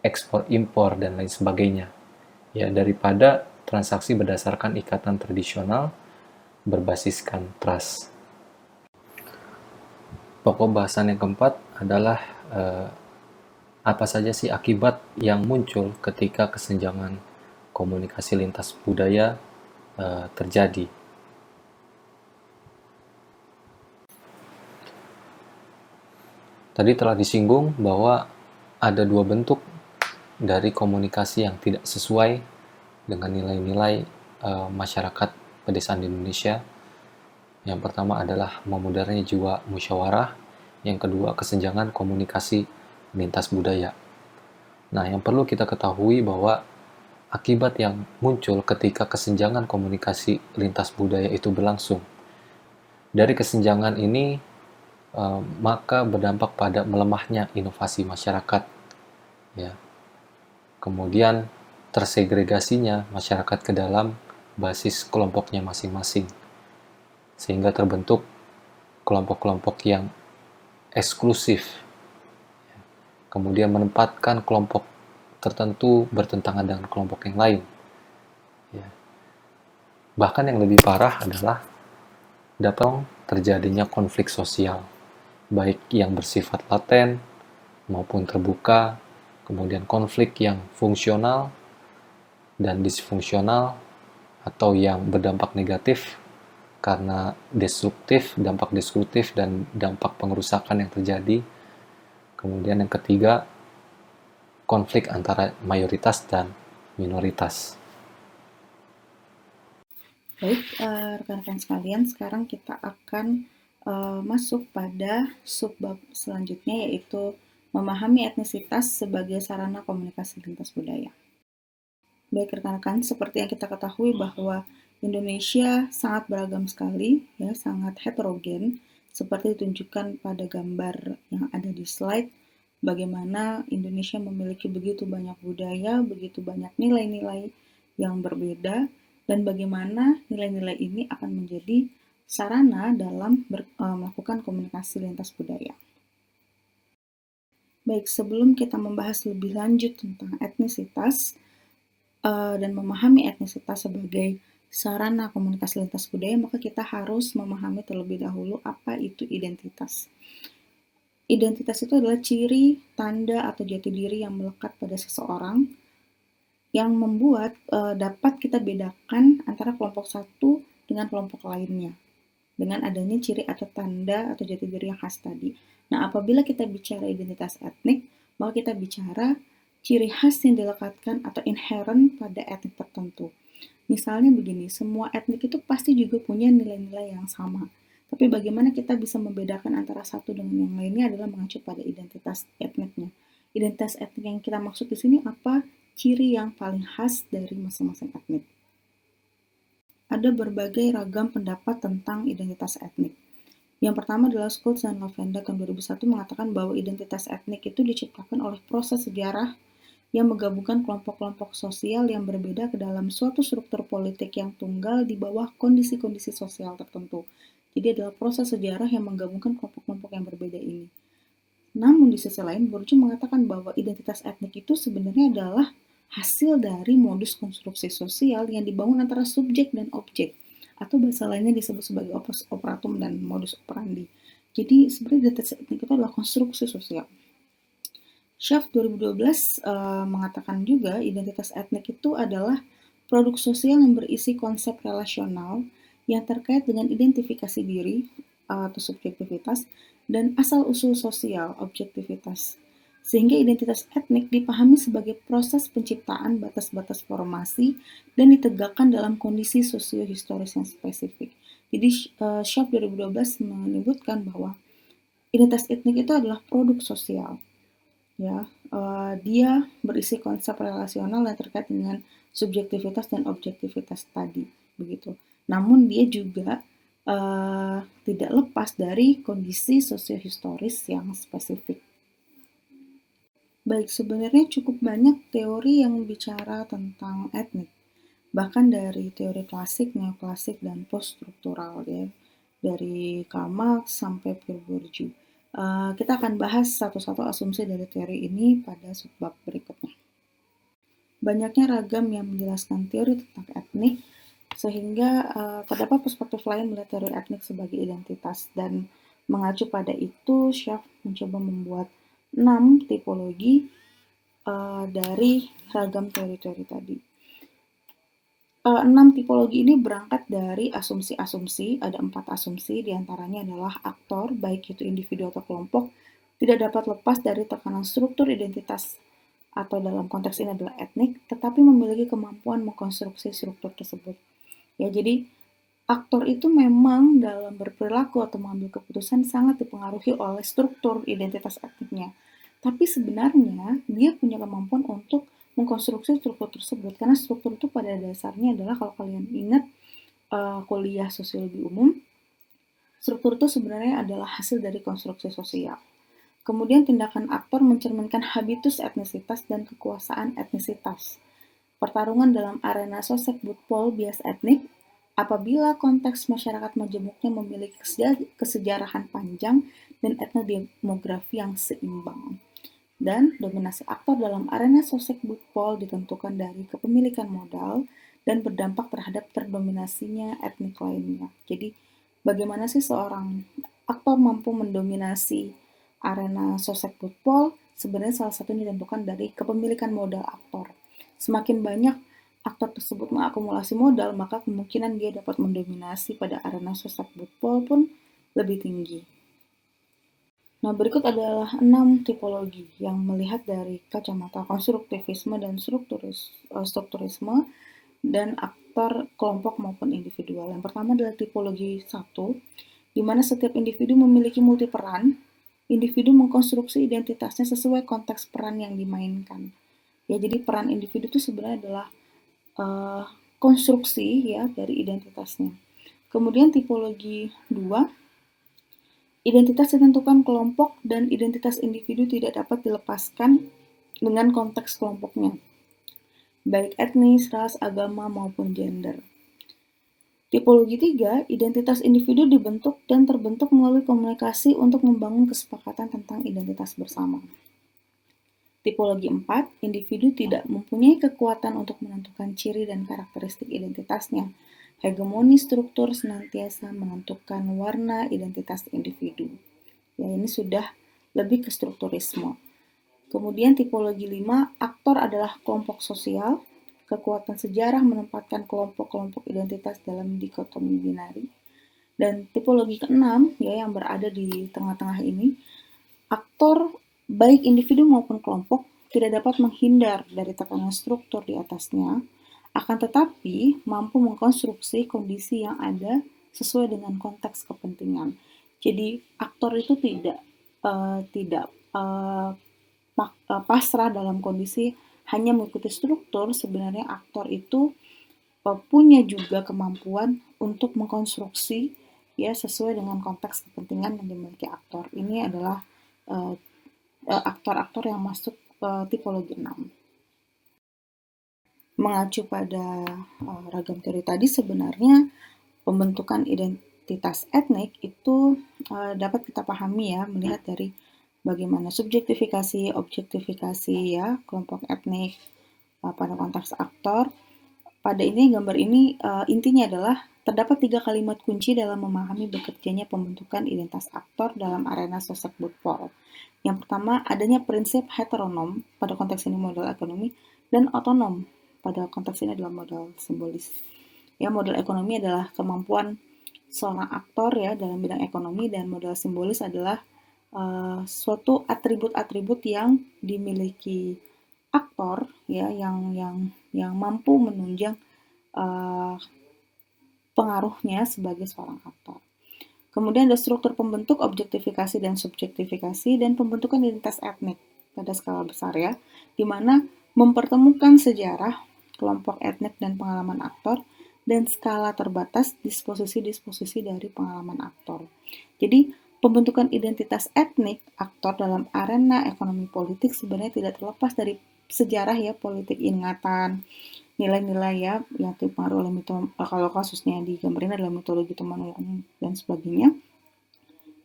ekspor impor, dan lain sebagainya, ya, daripada transaksi berdasarkan ikatan tradisional berbasiskan trust. Pokok bahasan yang keempat adalah apa saja sih akibat yang muncul ketika kesenjangan komunikasi lintas budaya terjadi. Tadi telah disinggung bahwa ada 2 bentuk dari komunikasi yang tidak sesuai dengan nilai-nilai masyarakat pedesaan di Indonesia. Yang pertama adalah memudarnya jiwa musyawarah, yang kedua kesenjangan komunikasi lintas budaya. Nah, yang perlu kita ketahui bahwa akibat yang muncul ketika kesenjangan komunikasi lintas budaya itu berlangsung. Dari kesenjangan ini maka berdampak pada melemahnya inovasi masyarakat, ya. Kemudian tersegregasinya masyarakat ke dalam basis kelompoknya masing-masing, sehingga terbentuk kelompok-kelompok yang eksklusif, kemudian menempatkan kelompok tertentu bertentangan dengan kelompok yang lain, ya. Bahkan yang lebih parah adalah dapat terjadinya konflik sosial, baik yang bersifat laten maupun terbuka, kemudian konflik yang fungsional dan disfungsional, atau yang berdampak negatif karena dampak destruktif dan dampak pengerusakan yang terjadi. Kemudian yang ketiga, konflik antara mayoritas dan minoritas. Baik, rekan-rekan sekalian, sekarang kita akan masuk pada subbab selanjutnya, yaitu memahami etnisitas sebagai sarana komunikasi lintas budaya. Baik rekan-rekan, seperti yang kita ketahui bahwa Indonesia sangat beragam sekali, ya, sangat heterogen, seperti ditunjukkan pada gambar yang ada di slide, bagaimana Indonesia memiliki begitu banyak budaya, begitu banyak nilai-nilai yang berbeda, dan bagaimana nilai-nilai ini akan menjadi sarana dalam melakukan komunikasi lintas budaya. Baik, sebelum kita membahas lebih lanjut tentang etnisitas dan memahami etnisitas sebagai sarana komunikasi lintas budaya, maka kita harus memahami terlebih dahulu apa itu identitas. Identitas itu adalah ciri, tanda, atau jati diri yang melekat pada seseorang yang membuat dapat kita bedakan antara kelompok satu dengan kelompok lainnya. dengan adanya ciri atau tanda atau jati diri yang khas tadi. Nah, apabila kita bicara identitas etnik, maka kita bicara ciri khas yang dilekatkan atau inherent pada etnik tertentu. Misalnya begini, semua etnik itu pasti juga punya nilai-nilai yang sama. Tapi bagaimana kita bisa membedakan antara satu dengan yang lainnya adalah mengacu pada identitas etniknya. Identitas etnik yang kita maksud di sini apa? Ciri yang paling khas dari masing-masing etnik. Ada berbagai ragam pendapat tentang identitas etnik. Yang pertama adalah Schultz dan Lavender tahun 2001 mengatakan bahwa identitas etnik itu diciptakan oleh proses sejarah yang menggabungkan kelompok-kelompok sosial yang berbeda ke dalam suatu struktur politik yang tunggal di bawah kondisi-kondisi sosial tertentu. Jadi adalah proses sejarah yang menggabungkan kelompok-kelompok yang berbeda ini. Namun di sisi lain, Bourdieu mengatakan bahwa identitas etnik itu sebenarnya adalah hasil dari modus konstruksi sosial yang dibangun antara subjek dan objek, atau bahasa lainnya disebut sebagai operatum dan modus operandi. Jadi sebenarnya identitas etnik itu adalah konstruksi sosial. Schaff 2012 mengatakan juga identitas etnik itu adalah produk sosial yang berisi konsep relasional yang terkait dengan identifikasi diri atau subjektivitas dan asal-usul sosial objektivitas. Sehingga identitas etnik dipahami sebagai proses penciptaan batas-batas formasi dan ditegakkan dalam kondisi sosio-historis yang spesifik. Jadi Schaff 2012 menyebutkan bahwa identitas etnik itu adalah produk sosial. Ya, dia berisi konsep relasional yang terkait dengan subjektivitas dan objektivitas tadi, begitu. Namun dia juga tidak lepas dari kondisi sosiohistoris yang spesifik. Baik, sebenarnya cukup banyak teori yang bicara tentang etnik, bahkan dari teori klasik, neoklasik, dan poststruktural ya, dari Karl Marx sampai Pierre Bourdieu. Kita akan bahas satu-satu asumsi dari teori ini pada subbab berikutnya. Banyaknya ragam yang menjelaskan teori tentang etnik, sehingga terdapat perspektif lain melihat teori etnik sebagai identitas, dan mengacu pada itu, Schaff mencoba membuat 6 tipologi dari ragam teori-teori tadi. 6 tipologi ini berangkat dari asumsi-asumsi, ada 4 asumsi, diantaranya adalah aktor, baik itu individu atau kelompok, tidak dapat lepas dari tekanan struktur identitas atau dalam konteks ini adalah etnik, tetapi memiliki kemampuan mengkonstruksi struktur tersebut. Ya, jadi aktor itu memang dalam berperilaku atau mengambil keputusan sangat dipengaruhi oleh struktur identitas etniknya. Tapi sebenarnya dia punya kemampuan untuk mengkonstruksi struktur tersebut, karena struktur itu pada dasarnya adalah, kalau kalian ingat kuliah sosiologi umum, struktur itu sebenarnya adalah hasil dari konstruksi sosial. Kemudian tindakan aktor mencerminkan habitus etnisitas dan kekuasaan etnisitas. Pertarungan dalam arena sosek-butpol bias etnik, apabila konteks masyarakat majemuknya memiliki kesejarahan panjang dan etnodemografi yang seimbang. Dan dominasi aktor dalam arena sosek-butpol ditentukan dari kepemilikan modal dan berdampak terhadap terdominasinya etnik lainnya. Jadi, bagaimana sih seorang aktor mampu mendominasi arena sosek-butpol? Sebenarnya salah satunya ditentukan dari kepemilikan modal aktor. Semakin banyak aktor tersebut mengakumulasi modal, maka kemungkinan dia dapat mendominasi pada arena sosek-butpol pun lebih tinggi. Nah, berikut adalah 6 tipologi yang melihat dari kacamata konstruktivisme dan strukturisme dan aktor kelompok maupun individual. Yang pertama adalah tipologi 1, di mana setiap individu memiliki multi peran. Individu mengkonstruksi identitasnya sesuai konteks peran yang dimainkan. Ya, jadi peran individu itu sebenarnya adalah konstruksi ya dari identitasnya. Kemudian tipologi 2, identitas ditentukan kelompok dan identitas individu tidak dapat dilepaskan dengan konteks kelompoknya, baik etnis, ras, agama, maupun gender. Tipologi 3, identitas individu dibentuk dan terbentuk melalui komunikasi untuk membangun kesepakatan tentang identitas bersama. Tipologi 4, individu tidak mempunyai kekuatan untuk menentukan ciri dan karakteristik identitasnya. Hegemoni struktur senantiasa menentukan warna identitas individu. Ya, ini sudah lebih ke strukturisme. Kemudian tipologi 5, aktor adalah kelompok sosial. Kekuatan sejarah menempatkan kelompok-kelompok identitas dalam dikotomi binari. Dan tipologi keenam ya yang berada di tengah-tengah ini, aktor baik individu maupun kelompok tidak dapat menghindar dari tekanan struktur di atasnya, akan tetapi mampu mengkonstruksi kondisi yang ada sesuai dengan konteks kepentingan. Jadi aktor itu tidak pasrah dalam kondisi hanya mengikuti struktur. Sebenarnya aktor itu punya juga kemampuan untuk mengkonstruksi ya sesuai dengan konteks kepentingan yang dimiliki aktor. Ini adalah aktor-aktor yang masuk tipologi 6. Mengacu pada ragam teori tadi, sebenarnya pembentukan identitas etnik itu dapat kita pahami ya, melihat dari bagaimana subjektifikasi, objektifikasi ya kelompok etnik pada konteks aktor. Pada ini gambar ini intinya adalah terdapat 3 kalimat kunci dalam memahami bekerjanya pembentukan identitas aktor dalam arena sosok Budpol. Yang pertama, adanya prinsip heteronom, pada konteks ini model ekonomi, dan otonom, pada konteks ini adalah model simbolis. Ya, model ekonomi adalah kemampuan seorang aktor ya dalam bidang ekonomi, dan model simbolis adalah suatu atribut-atribut yang dimiliki aktor ya yang mampu menunjang pengaruhnya sebagai seorang aktor. Kemudian ada struktur pembentuk, objektifikasi dan subjektifikasi, dan pembentukan identitas etnik pada skala besar ya, di mana mempertemukan sejarah, kelompok etnik dan pengalaman aktor, dan skala terbatas disposisi-disposisi dari pengalaman aktor. Jadi pembentukan identitas etnik aktor dalam arena ekonomi politik sebenarnya tidak terlepas dari sejarah ya politik ingatan, nilai-nilai ya yang dipengaruhi oleh kalau kasusnya di gambar ini adalah mitologi teman umum dan sebagainya,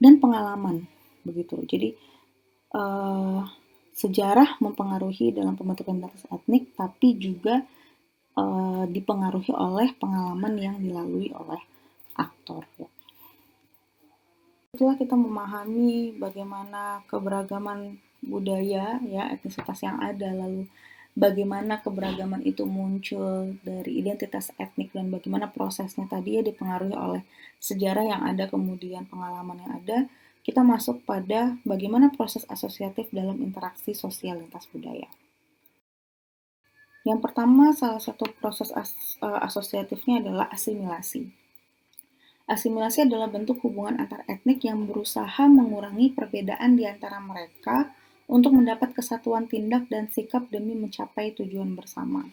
dan pengalaman begitu. Jadi sejarah mempengaruhi dalam pembentukan identitas etnik, tapi juga dipengaruhi oleh pengalaman yang dilalui oleh aktor. Ya. Setelah kita memahami bagaimana keberagaman budaya, ya etnisitas yang ada, lalu bagaimana keberagaman itu muncul dari identitas etnik dan bagaimana prosesnya tadi ya dipengaruhi oleh sejarah yang ada, kemudian pengalaman yang ada, kita masuk pada bagaimana proses asosiatif dalam interaksi sosial lintas budaya. Yang pertama, salah satu proses asosiatifnya adalah asimilasi. Asimilasi adalah bentuk hubungan antar etnik yang berusaha mengurangi perbedaan di antara mereka untuk mendapat kesatuan tindak dan sikap demi mencapai tujuan bersama.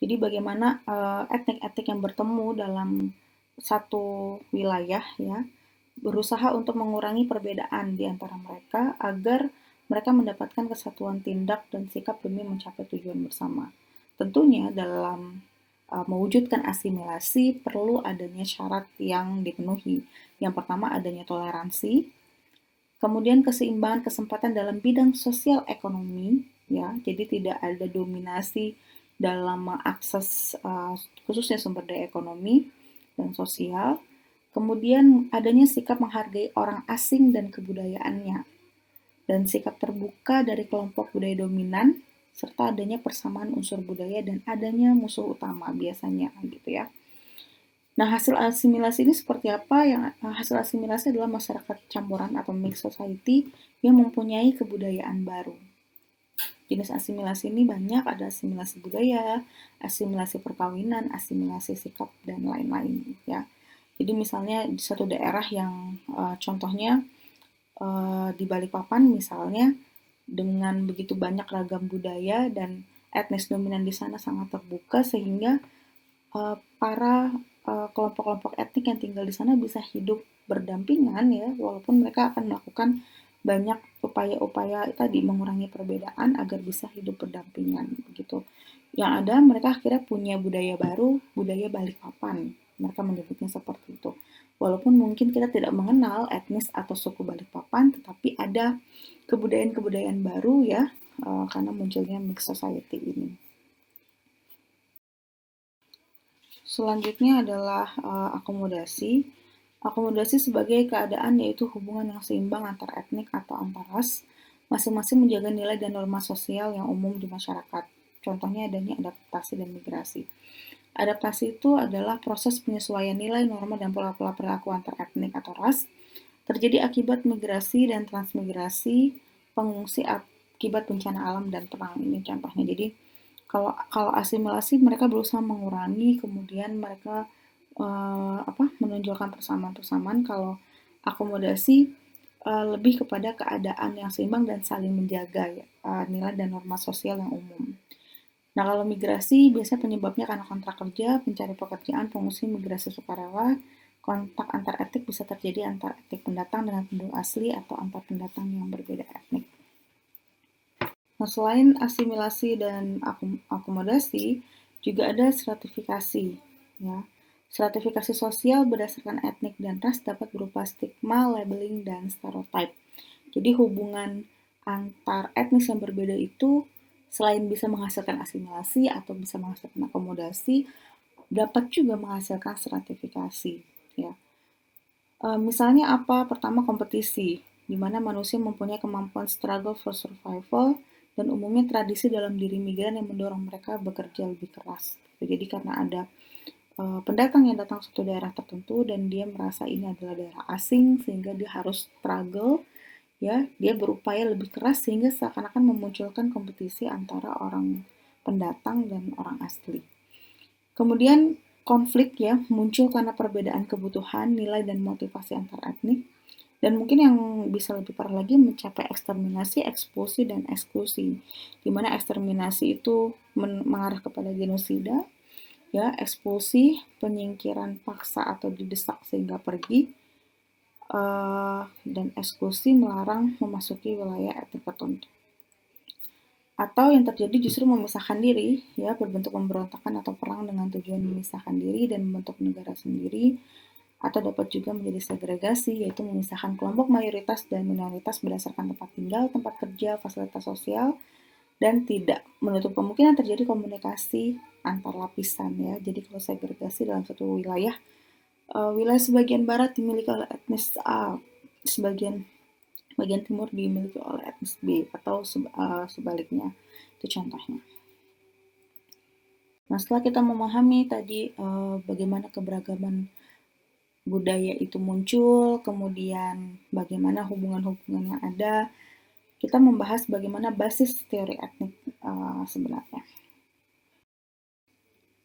Jadi bagaimana etnik-etnik yang bertemu dalam satu wilayah ya berusaha untuk mengurangi perbedaan di antara mereka agar mereka mendapatkan kesatuan tindak dan sikap demi mencapai tujuan bersama. Tentunya dalam mewujudkan asimilasi perlu adanya syarat yang dipenuhi. Yang pertama adanya toleransi, kemudian keseimbangan kesempatan dalam bidang sosial ekonomi, ya, jadi tidak ada dominasi dalam mengakses khususnya sumber daya ekonomi dan sosial. Kemudian adanya sikap menghargai orang asing dan kebudayaannya, dan sikap terbuka dari kelompok budaya dominan, serta adanya persamaan unsur budaya dan adanya musuh utama biasanya gitu ya. Nah, hasil asimilasi ini seperti apa? Hasil asimilasi adalah masyarakat campuran atau mixed society yang mempunyai kebudayaan baru. Jenis asimilasi ini banyak, ada asimilasi budaya, asimilasi perkawinan, asimilasi sikap, dan lain-lain ya. Jadi misalnya di satu daerah yang contohnya di Balikpapan misalnya dengan begitu banyak ragam budaya dan etnis dominan di sana sangat terbuka sehingga para kelompok-kelompok etnik yang tinggal di sana bisa hidup berdampingan ya walaupun mereka akan melakukan banyak upaya-upaya tadi mengurangi perbedaan agar bisa hidup berdampingan begitu. Yang ada mereka akhirnya punya budaya baru, budaya Balikpapan. Mereka menyebutnya seperti itu. Walaupun mungkin kita tidak mengenal etnis atau suku Balikpapan, tetapi ada kebudayaan-kebudayaan baru ya, karena munculnya mixed society ini. Selanjutnya adalah akomodasi. Akomodasi sebagai keadaan yaitu hubungan yang seimbang antar etnik atau antar ras, masing-masing menjaga nilai dan norma sosial yang umum di masyarakat. Contohnya adanya adaptasi dan migrasi. Adaptasi itu adalah proses penyesuaian nilai, norma, dan pola-pola perilaku antar etnik atau ras terjadi akibat migrasi dan transmigrasi pengungsi akibat bencana alam dan perang. Ini contohnya. Jadi kalau asimilasi mereka berusaha mengurangi, kemudian mereka menonjolkan persamaan-persamaan. Kalau akomodasi lebih kepada keadaan yang seimbang dan saling menjaga ya, nilai dan norma sosial yang umum. Nah, kalau migrasi biasanya penyebabnya karena kontrak kerja, pencari pekerjaan, pengungsi, migrasi sukarela. Kontak antar etnik bisa terjadi antar etnik pendatang dengan penduduk asli atau antar pendatang yang berbeda etnik. Nah, selain asimilasi dan akomodasi, juga ada stratifikasi. Ya. Stratifikasi sosial berdasarkan etnik dan ras dapat berupa stigma, labeling, dan stereotype. Jadi hubungan antar etnis yang berbeda itu selain bisa menghasilkan asimilasi atau bisa menghasilkan akomodasi, dapat juga menghasilkan stratifikasi. Ya. Misalnya apa? Pertama, kompetisi, di mana manusia mempunyai kemampuan struggle for survival dan umumnya tradisi dalam diri migran yang mendorong mereka bekerja lebih keras. Jadi karena ada pendatang yang datang ke suatu daerah tertentu dan dia merasa ini adalah daerah asing sehingga dia harus struggle, ya, dia berupaya lebih keras sehingga seakan-akan memunculkan kompetisi antara orang pendatang dan orang asli. Kemudian konflik ya muncul karena perbedaan kebutuhan, nilai, dan motivasi antar etnik. Dan mungkin yang bisa lebih parah lagi mencapai eksterminasi, ekspulsi, dan eksklusi. Di mana eksterminasi itu mengarah kepada genosida, ya, ekspulsi, penyingkiran paksa atau didesak sehingga pergi, dan eksklusi melarang memasuki wilayah etnik tertentu. Atau yang terjadi justru memisahkan diri, ya, berbentuk pemberontakan atau perang dengan tujuan memisahkan diri dan membentuk negara sendiri, atau dapat juga menjadi segregasi, yaitu memisahkan kelompok mayoritas dan minoritas berdasarkan tempat tinggal, tempat kerja, fasilitas sosial, dan tidak menutup kemungkinan terjadi komunikasi antar lapisan, ya. Jadi kalau segregasi dalam satu wilayah, wilayah sebagian barat dimiliki oleh etnis A, sebagian bagian timur dimiliki oleh etnis B, atau sebaliknya. Itu contohnya. Nah, setelah kita memahami tadi bagaimana keberagaman budaya itu muncul, kemudian bagaimana hubungan-hubungan yang ada, kita membahas bagaimana basis teori etnik sebenarnya.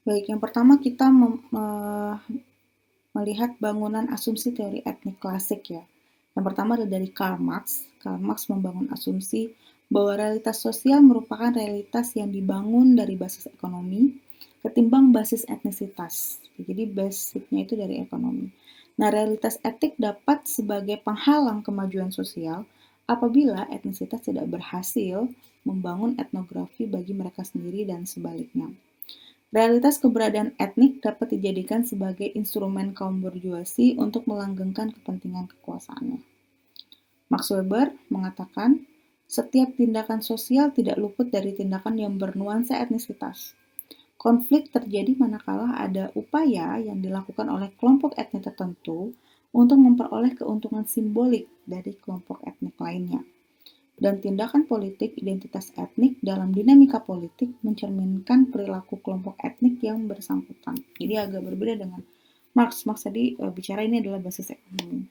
Baik, yang pertama kita melihat bangunan asumsi teori etnik klasik ya. Yang pertama adalah dari Karl Marx. Karl Marx membangun asumsi bahwa realitas sosial merupakan realitas yang dibangun dari basis ekonomi ketimbang basis etnisitas. Jadi basicnya itu dari ekonomi. Nah, realitas etik dapat sebagai penghalang kemajuan sosial apabila etnisitas tidak berhasil membangun etnografi bagi mereka sendiri dan sebaliknya. Realitas keberadaan etnik dapat dijadikan sebagai instrumen kaum borjuasi untuk melanggengkan kepentingan kekuasaannya. Max Weber mengatakan, setiap tindakan sosial tidak luput dari tindakan yang bernuansa etnisitas. Konflik terjadi manakala ada upaya yang dilakukan oleh kelompok etnik tertentu untuk memperoleh keuntungan simbolik dari kelompok etnik lainnya. Dan tindakan politik identitas etnik dalam dinamika politik mencerminkan perilaku kelompok etnik yang bersangkutan. Jadi agak berbeda dengan Marx. Marx tadi bicara ini adalah basis ekonomi.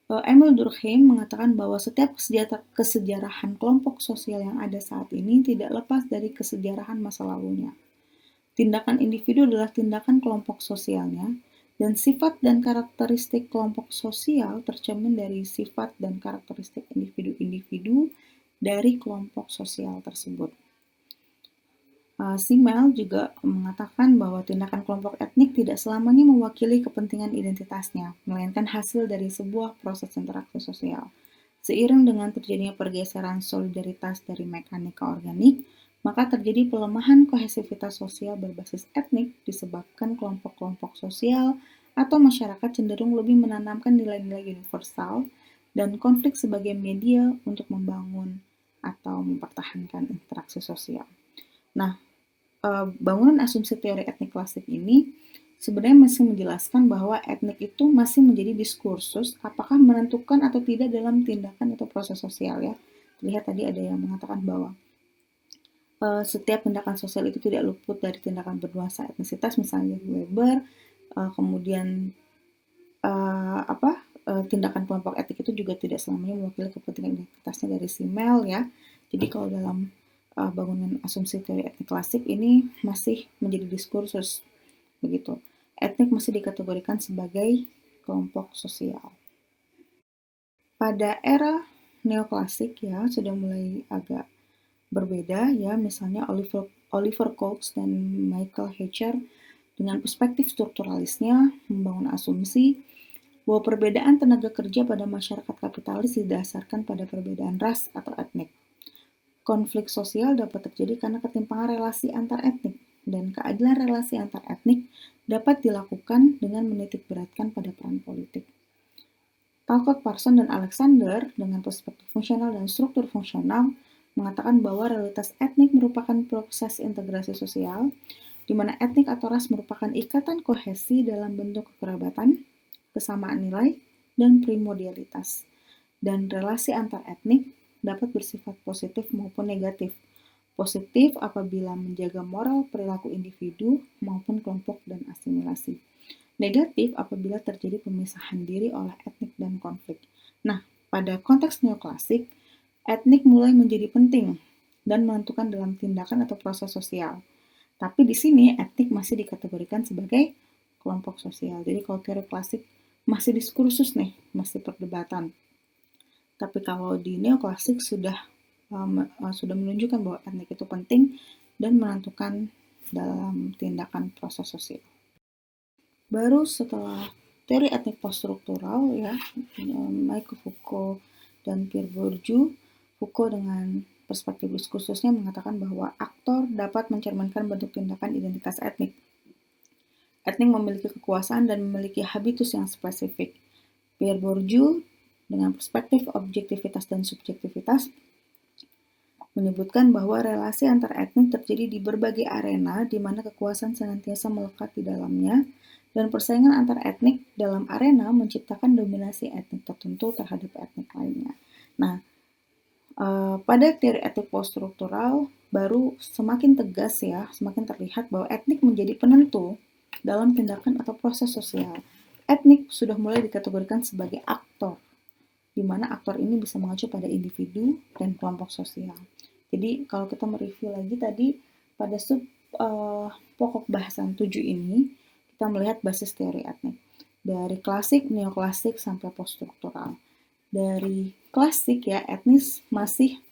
Emil Durkheim mengatakan bahwa setiap kesejarahan kelompok sosial yang ada saat ini tidak lepas dari kesejarahan masa lalunya. Tindakan individu adalah tindakan kelompok sosialnya, dan sifat dan karakteristik kelompok sosial tercermin dari sifat dan karakteristik individu-individu dari kelompok sosial tersebut. Simmel juga mengatakan bahwa tindakan kelompok etnik tidak selamanya mewakili kepentingan identitasnya, melainkan hasil dari sebuah proses interaksi sosial. Seiring dengan terjadinya pergeseran solidaritas dari mekanika organik, maka terjadi pelemahan kohesivitas sosial berbasis etnik disebabkan kelompok-kelompok sosial atau masyarakat cenderung lebih menanamkan nilai-nilai universal dan konflik sebagai media untuk membangun atau mempertahankan interaksi sosial. Nah, bangunan asumsi teori etnik klasik ini sebenarnya masih menjelaskan bahwa etnik itu masih menjadi diskursus apakah menentukan atau tidak dalam tindakan atau proses sosial ya. Terlihat tadi ada yang mengatakan bahwa setiap tindakan sosial itu tidak luput dari tindakan bernuansa etnisitas, misalnya dari Weber, kemudian tindakan kelompok etnik itu juga tidak selamanya mewakili kepentingan identitasnya dari si Mel ya. Jadi kalau dalam bangunan asumsi teori etnik klasik ini masih menjadi diskursus begitu. Etnik masih dikategorikan sebagai kelompok sosial. Pada era neoklasik ya sudah mulai agak berbeda ya, misalnya Oliver Coates dan Michael Hecher dengan perspektif strukturalisnya membangun asumsi bahwa perbedaan tenaga kerja pada masyarakat kapitalis didasarkan pada perbedaan ras atau etnik. Konflik sosial dapat terjadi karena ketimpangan relasi antar etnik, dan keadilan relasi antar etnik dapat dilakukan dengan menitikberatkan pada peran politik. Talcott Parsons dan Alexander dengan perspektif fungsional dan struktur fungsional mengatakan bahwa realitas etnik merupakan proses integrasi sosial, di mana etnik atau ras merupakan ikatan kohesi dalam bentuk kekerabatan, kesamaan nilai, dan primordialitas. Dan relasi antar etnik dapat bersifat positif maupun negatif. Positif apabila menjaga moral perilaku individu maupun kelompok dan asimilasi. Negatif apabila terjadi pemisahan diri oleh etnik dan konflik. Nah, pada konteks neoklasik, etnik mulai menjadi penting dan menentukan dalam tindakan atau proses sosial. Tapi di sini etnik masih dikategorikan sebagai kelompok sosial. Jadi kalau teori klasik masih diskursus nih, masih perdebatan. Tapi kalau di neoklasik sudah menunjukkan bahwa etnik itu penting dan menentukan dalam tindakan proses sosial. Baru setelah teori etnik poststruktural ya, Michael Foucault dan Pierre Bourdieu, Foucault dengan perspektif diskursusnya mengatakan bahwa aktor dapat mencerminkan bentuk tindakan identitas etnik. Etnik memiliki kekuasaan dan memiliki habitus yang spesifik. Pierre Bourdieu dengan perspektif objektivitas dan subjektivitas menyebutkan bahwa relasi antar etnik terjadi di berbagai arena di mana kekuasaan senantiasa melekat di dalamnya, dan persaingan antar etnik dalam arena menciptakan dominasi etnik tertentu terhadap etnik lainnya. Nah, pada teori etnik poststruktural baru semakin tegas ya, semakin terlihat bahwa etnik menjadi penentu dalam tindakan atau proses sosial. Etnik sudah mulai dikategorikan sebagai aktor, di mana aktor ini bisa mengacu pada individu dan kelompok sosial. Jadi kalau kita mereview lagi tadi pada pokok bahasan 7 ini, kita melihat basis teori etnik. Dari klasik, neoklasik, sampai poststruktural. Dari klasik ya, etnis masih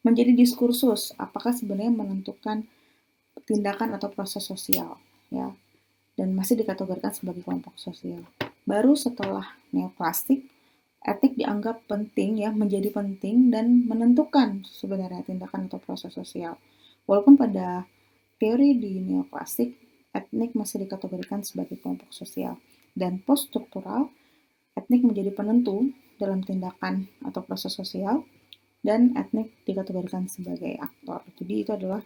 menjadi diskursus, apakah sebenarnya menentukan tindakan atau proses sosial ya, dan masih dikategorikan sebagai kelompok sosial. Baru setelah neoklasik, etnik dianggap penting ya, menjadi penting dan menentukan sebenarnya tindakan atau proses sosial. Walaupun pada teori di neoklasik, etnik masih dikategorikan sebagai kelompok sosial. Dan poststruktural, etnik menjadi penentu dalam tindakan atau proses sosial, dan etnik dikategorikan sebagai aktor. Jadi itu adalah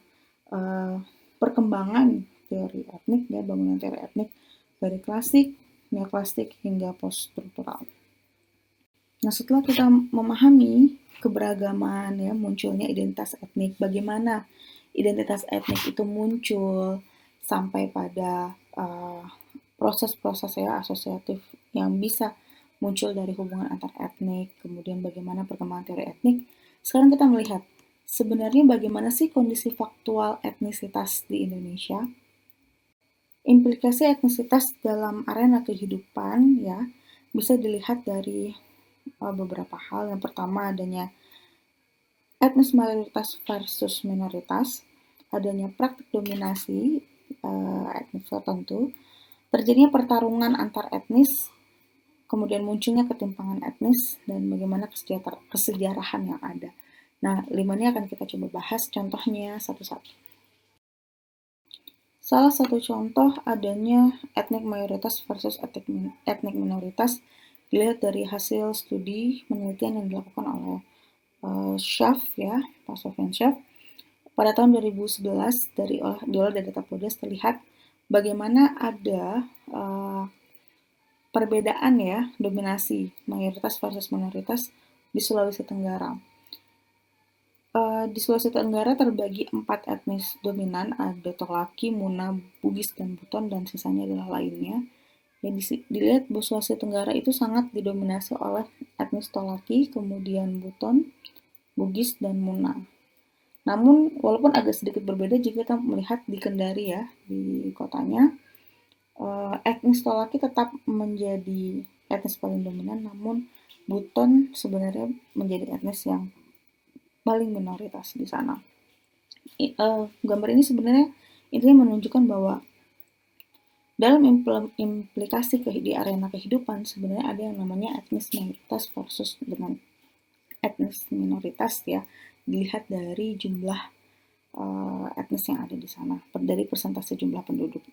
perkembangan teori etnik ya, bangunan teori etnik dari klasik, neoklasik hingga poststruktural. Nah, setelah kita memahami keberagaman ya, munculnya identitas etnik, bagaimana identitas etnik itu muncul sampai pada proses-proses ya asosiatif yang bisa muncul dari hubungan antar etnik, kemudian bagaimana perkembangan teori etnik. Sekarang kita melihat sebenarnya bagaimana sih kondisi faktual etnisitas di Indonesia. Implikasi etnisitas dalam arena kehidupan ya bisa dilihat dari beberapa hal. Yang pertama adanya etnis mayoritas versus minoritas, adanya praktik dominasi etnis tertentu, terjadinya pertarungan antar etnis, kemudian munculnya ketimpangan etnis, dan bagaimana kesejarahan yang ada. Nah, 5 ini akan kita coba bahas contohnya satu-satu. Salah satu contoh adanya etnik mayoritas versus etnik minoritas dilihat dari hasil studi penelitian yang dilakukan oleh Schaff ya, Pak Sofyan Schaff. Pada tahun 2011 diolah dari data PODES terlihat bagaimana ada perbedaan ya dominasi mayoritas versus minoritas di Sulawesi Tenggara. Di Sulawesi Tenggara terbagi 4 etnis dominan, ada Tolaki, Muna, Bugis, dan Buton, dan sisanya adalah lainnya. Yang dilihat bahwa Sulawesi Tenggara itu sangat didominasi oleh etnis Tolaki, kemudian Buton, Bugis, dan Muna. Namun, walaupun agak sedikit berbeda jika kita melihat di Kendari ya, di kotanya, etnis Tolaki tetap menjadi etnis paling dominan, namun Buton sebenarnya menjadi etnis yang paling minoritas di sana. Gambar ini sebenarnya intinya menunjukkan bahwa dalam implikasi di arena kehidupan sebenarnya ada yang namanya etnis mayoritas versus dengan etnis minoritas ya, dilihat dari jumlah etnis yang ada di sana, dari persentase jumlah penduduk.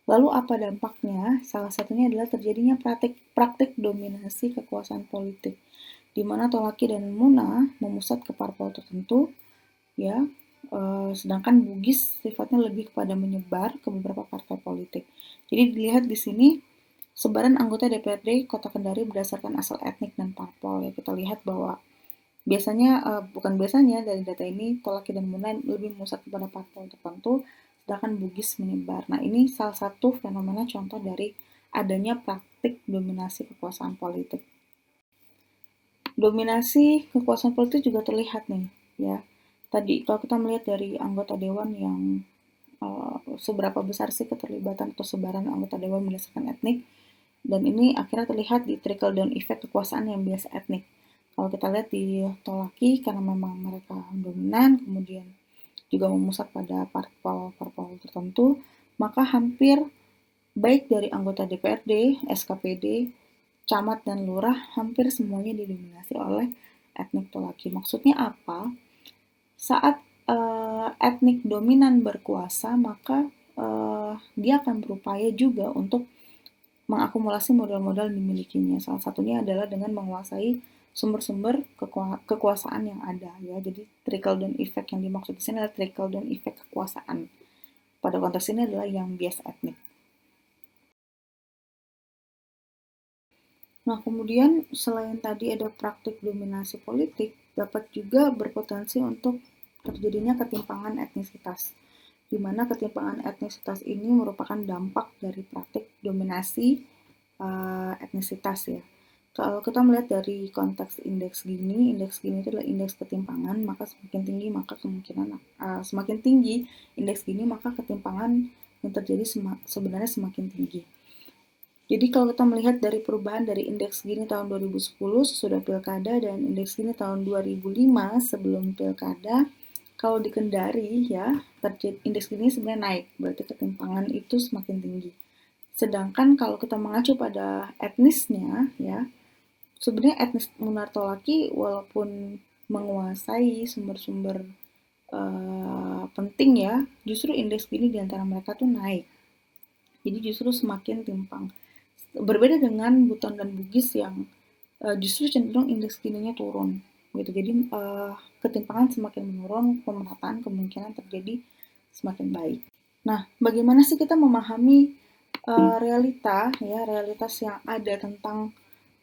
Lalu apa dampaknya? Salah satunya adalah terjadinya praktik dominasi kekuasaan politik, di mana Tolaki dan Muna memusat ke parpol tertentu, ya, sedangkan Bugis sifatnya lebih kepada menyebar ke beberapa partai politik. Jadi dilihat di sini sebaran anggota DPRD Kota Kendari berdasarkan asal etnik dan parpol. Ya, kita lihat bahwa biasanya, bukan biasanya, dari data ini Tolaki dan Muna lebih memusat kepada parpol tertentu, sedangkan Bugis menyebar. Nah, ini salah satu fenomena contoh dari adanya praktik dominasi kekuasaan politik. Dominasi kekuasaan politik juga terlihat nih, ya. Tadi kalau kita melihat dari anggota dewan yang seberapa besar sih keterlibatan atau sebaran anggota dewan berdasarkan etnik, dan ini akhirnya terlihat di trickle down effect kekuasaan yang bias etnik. Kalau kita lihat di Tolaki, karena memang mereka dominan, kemudian juga memusat pada parpol tertentu, maka hampir baik dari anggota DPRD, SKPD, camat dan lurah, hampir semuanya didominasi oleh etnik Tolaki. Maksudnya apa? Saat etnik dominan berkuasa, maka dia akan berupaya juga untuk mengakumulasi modal-modal dimilikinya. Salah satunya adalah dengan menguasai sumber-sumber kekuasaan yang ada ya. Jadi trickle down effect yang dimaksud di sini adalah trickle down effect kekuasaan. Pada konteks ini adalah yang bias etnik. Nah, kemudian selain tadi ada praktik dominasi politik, dapat juga berpotensi untuk terjadinya ketimpangan etnisitas, di mana ketimpangan etnisitas ini merupakan dampak dari praktik dominasi etnisitas ya. Kalau kita melihat dari konteks indeks Gini itu adalah indeks ketimpangan, maka semakin tinggi maka kemungkinan semakin tinggi indeks Gini maka ketimpangan yang terjadi sebenarnya semakin tinggi. Jadi kalau kita melihat dari perubahan dari indeks Gini tahun 2010 sesudah pilkada dan indeks Gini tahun 2005 sebelum pilkada, kalau di Kendari ya, indeks Gini sebenarnya naik, berarti ketimpangan itu semakin tinggi. Sedangkan kalau kita mengacu pada etnisnya ya, sebenarnya etnis Munar Tolaki walaupun menguasai sumber-sumber penting ya, justru indeks Gini di antara mereka tuh naik. Jadi justru semakin timpang. Berbeda dengan Buton dan Bugis yang justru cenderung indeks Gininya turun gitu. Jadi ketimpangan semakin menurun, pemerataan kemungkinan terjadi semakin baik. Nah, bagaimana sih kita memahami realitas yang ada tentang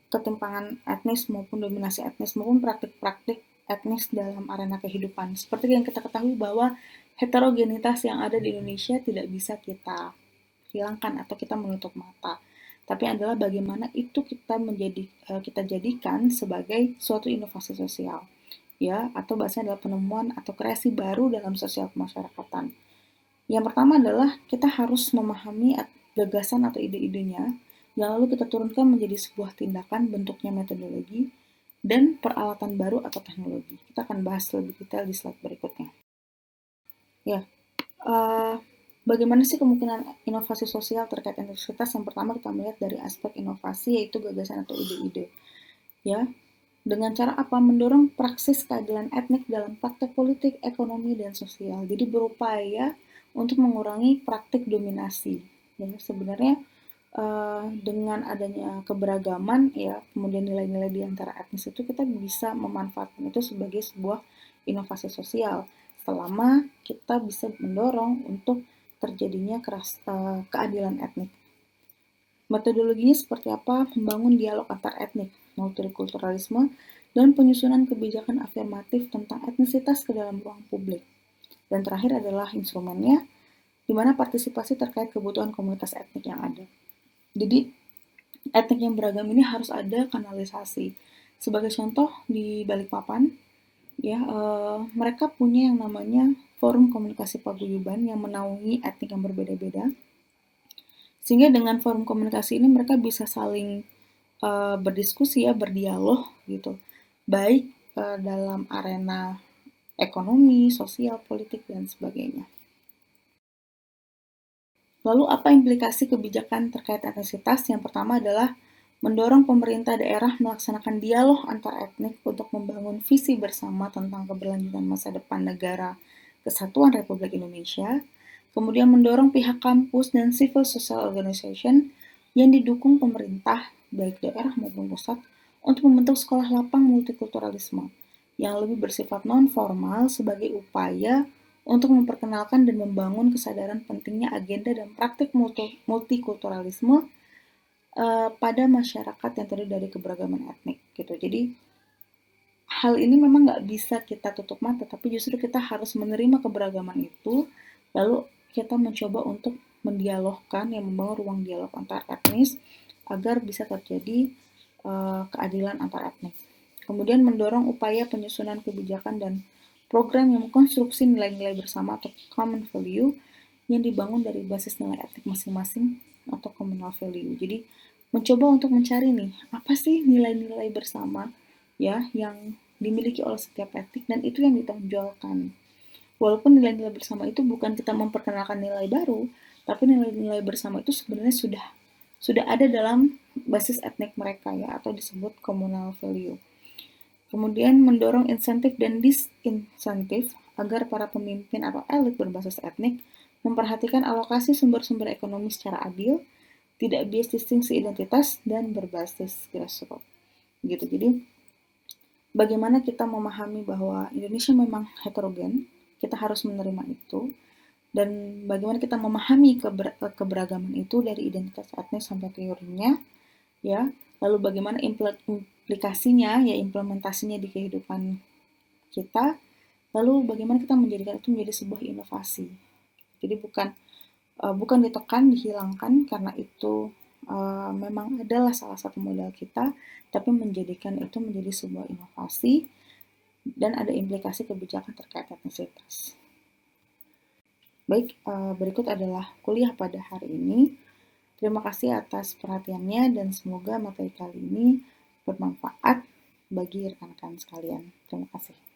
ketimpangan etnis maupun dominasi etnis maupun praktik-praktik etnis dalam arena kehidupan. Seperti yang kita ketahui bahwa heterogenitas yang ada di Indonesia tidak bisa kita hilangkan atau kita menutup mata. Tapi adalah bagaimana itu kita jadikan sebagai suatu inovasi sosial, ya, atau bahasanya adalah penemuan atau kreasi baru dalam sosial kemasyarakatan. Yang pertama adalah kita harus memahami gagasan atau ide-idenya yang lalu kita turunkan menjadi sebuah tindakan, bentuknya metodologi dan peralatan baru atau teknologi. Kita akan bahas lebih detail di slide berikutnya. Ya, bagaimana sih kemungkinan inovasi sosial terkait etnisitas? Yang pertama kita melihat dari aspek inovasi yaitu gagasan atau ide-ide. Ya, dengan cara apa? Mendorong praksis keadilan etnik dalam praktek politik, ekonomi, dan sosial. Jadi berupaya untuk mengurangi praktik dominasi. Ya, sebenarnya dengan adanya keberagaman ya, kemudian nilai-nilai di antara etnis itu kita bisa memanfaatkan itu sebagai sebuah inovasi sosial selama kita bisa mendorong untuk terjadinya keadilan etnik. Metodologinya seperti apa? Membangun dialog antar etnik, multikulturalisme, dan penyusunan kebijakan afirmatif tentang etnisitas ke dalam ruang publik. Dan terakhir adalah instrumennya, di mana partisipasi terkait kebutuhan komunitas etnik yang ada. Jadi, etnik yang beragam ini harus ada kanalisasi. Sebagai contoh, di Balikpapan, ya mereka punya yang namanya Forum Komunikasi Paguyuban yang menaungi etnik yang berbeda-beda. Sehingga dengan forum komunikasi ini mereka bisa saling berdiskusi ya, berdialog gitu. Baik dalam arena ekonomi, sosial, politik, dan sebagainya. Lalu apa implikasi kebijakan terkait etnisitas? Yang pertama adalah mendorong pemerintah daerah melaksanakan dialog antar etnik untuk membangun visi bersama tentang keberlanjutan masa depan negara Kesatuan Republik Indonesia. Kemudian mendorong pihak kampus dan civil social organization yang didukung pemerintah, baik daerah maupun pusat, untuk membentuk sekolah lapang multikulturalisme yang lebih bersifat non-formal sebagai upaya untuk memperkenalkan dan membangun kesadaran pentingnya agenda dan praktik multikulturalisme pada masyarakat yang terdiri dari keberagaman etnik gitu. Jadi hal ini memang nggak bisa kita tutup mata, tapi justru kita harus menerima keberagaman itu, lalu kita mencoba untuk mendialogkan, yang membangun ruang dialog antar etnis agar bisa terjadi keadilan antar etnik. Kemudian mendorong upaya penyusunan kebijakan dan program yang mengkonstruksi nilai-nilai bersama atau common value yang dibangun dari basis nilai etnik masing-masing atau communal value. Jadi mencoba untuk mencari nih, apa sih nilai-nilai bersama ya yang dimiliki oleh setiap etnik dan itu yang ditonjolkan. Walaupun nilai-nilai bersama itu bukan kita memperkenalkan nilai baru, tapi nilai-nilai bersama itu sebenarnya sudah ada dalam basis etnik mereka ya, atau disebut communal value. Kemudian mendorong insentif dan disinsentif agar para pemimpin atau elit berbasis etnik memperhatikan alokasi sumber-sumber ekonomi secara adil, tidak bias distingsi identitas, dan berbasis grassroots. Gitu. Jadi, bagaimana kita memahami bahwa Indonesia memang heterogen, kita harus menerima itu, dan bagaimana kita memahami keberagaman itu dari identitas etnis sampai teorinya, ya, lalu bagaimana implikasinya, ya implementasinya di kehidupan kita, lalu bagaimana kita menjadikan itu menjadi sebuah inovasi. Jadi bukan ditekan, dihilangkan karena itu memang adalah salah satu modal kita, tapi menjadikan itu menjadi sebuah inovasi dan ada implikasi kebijakan terkait etnisitas. Baik, berikut adalah kuliah pada hari ini. Terima kasih atas perhatiannya dan semoga materi kali ini bermanfaat bagi rekan-rekan sekalian. Terima kasih.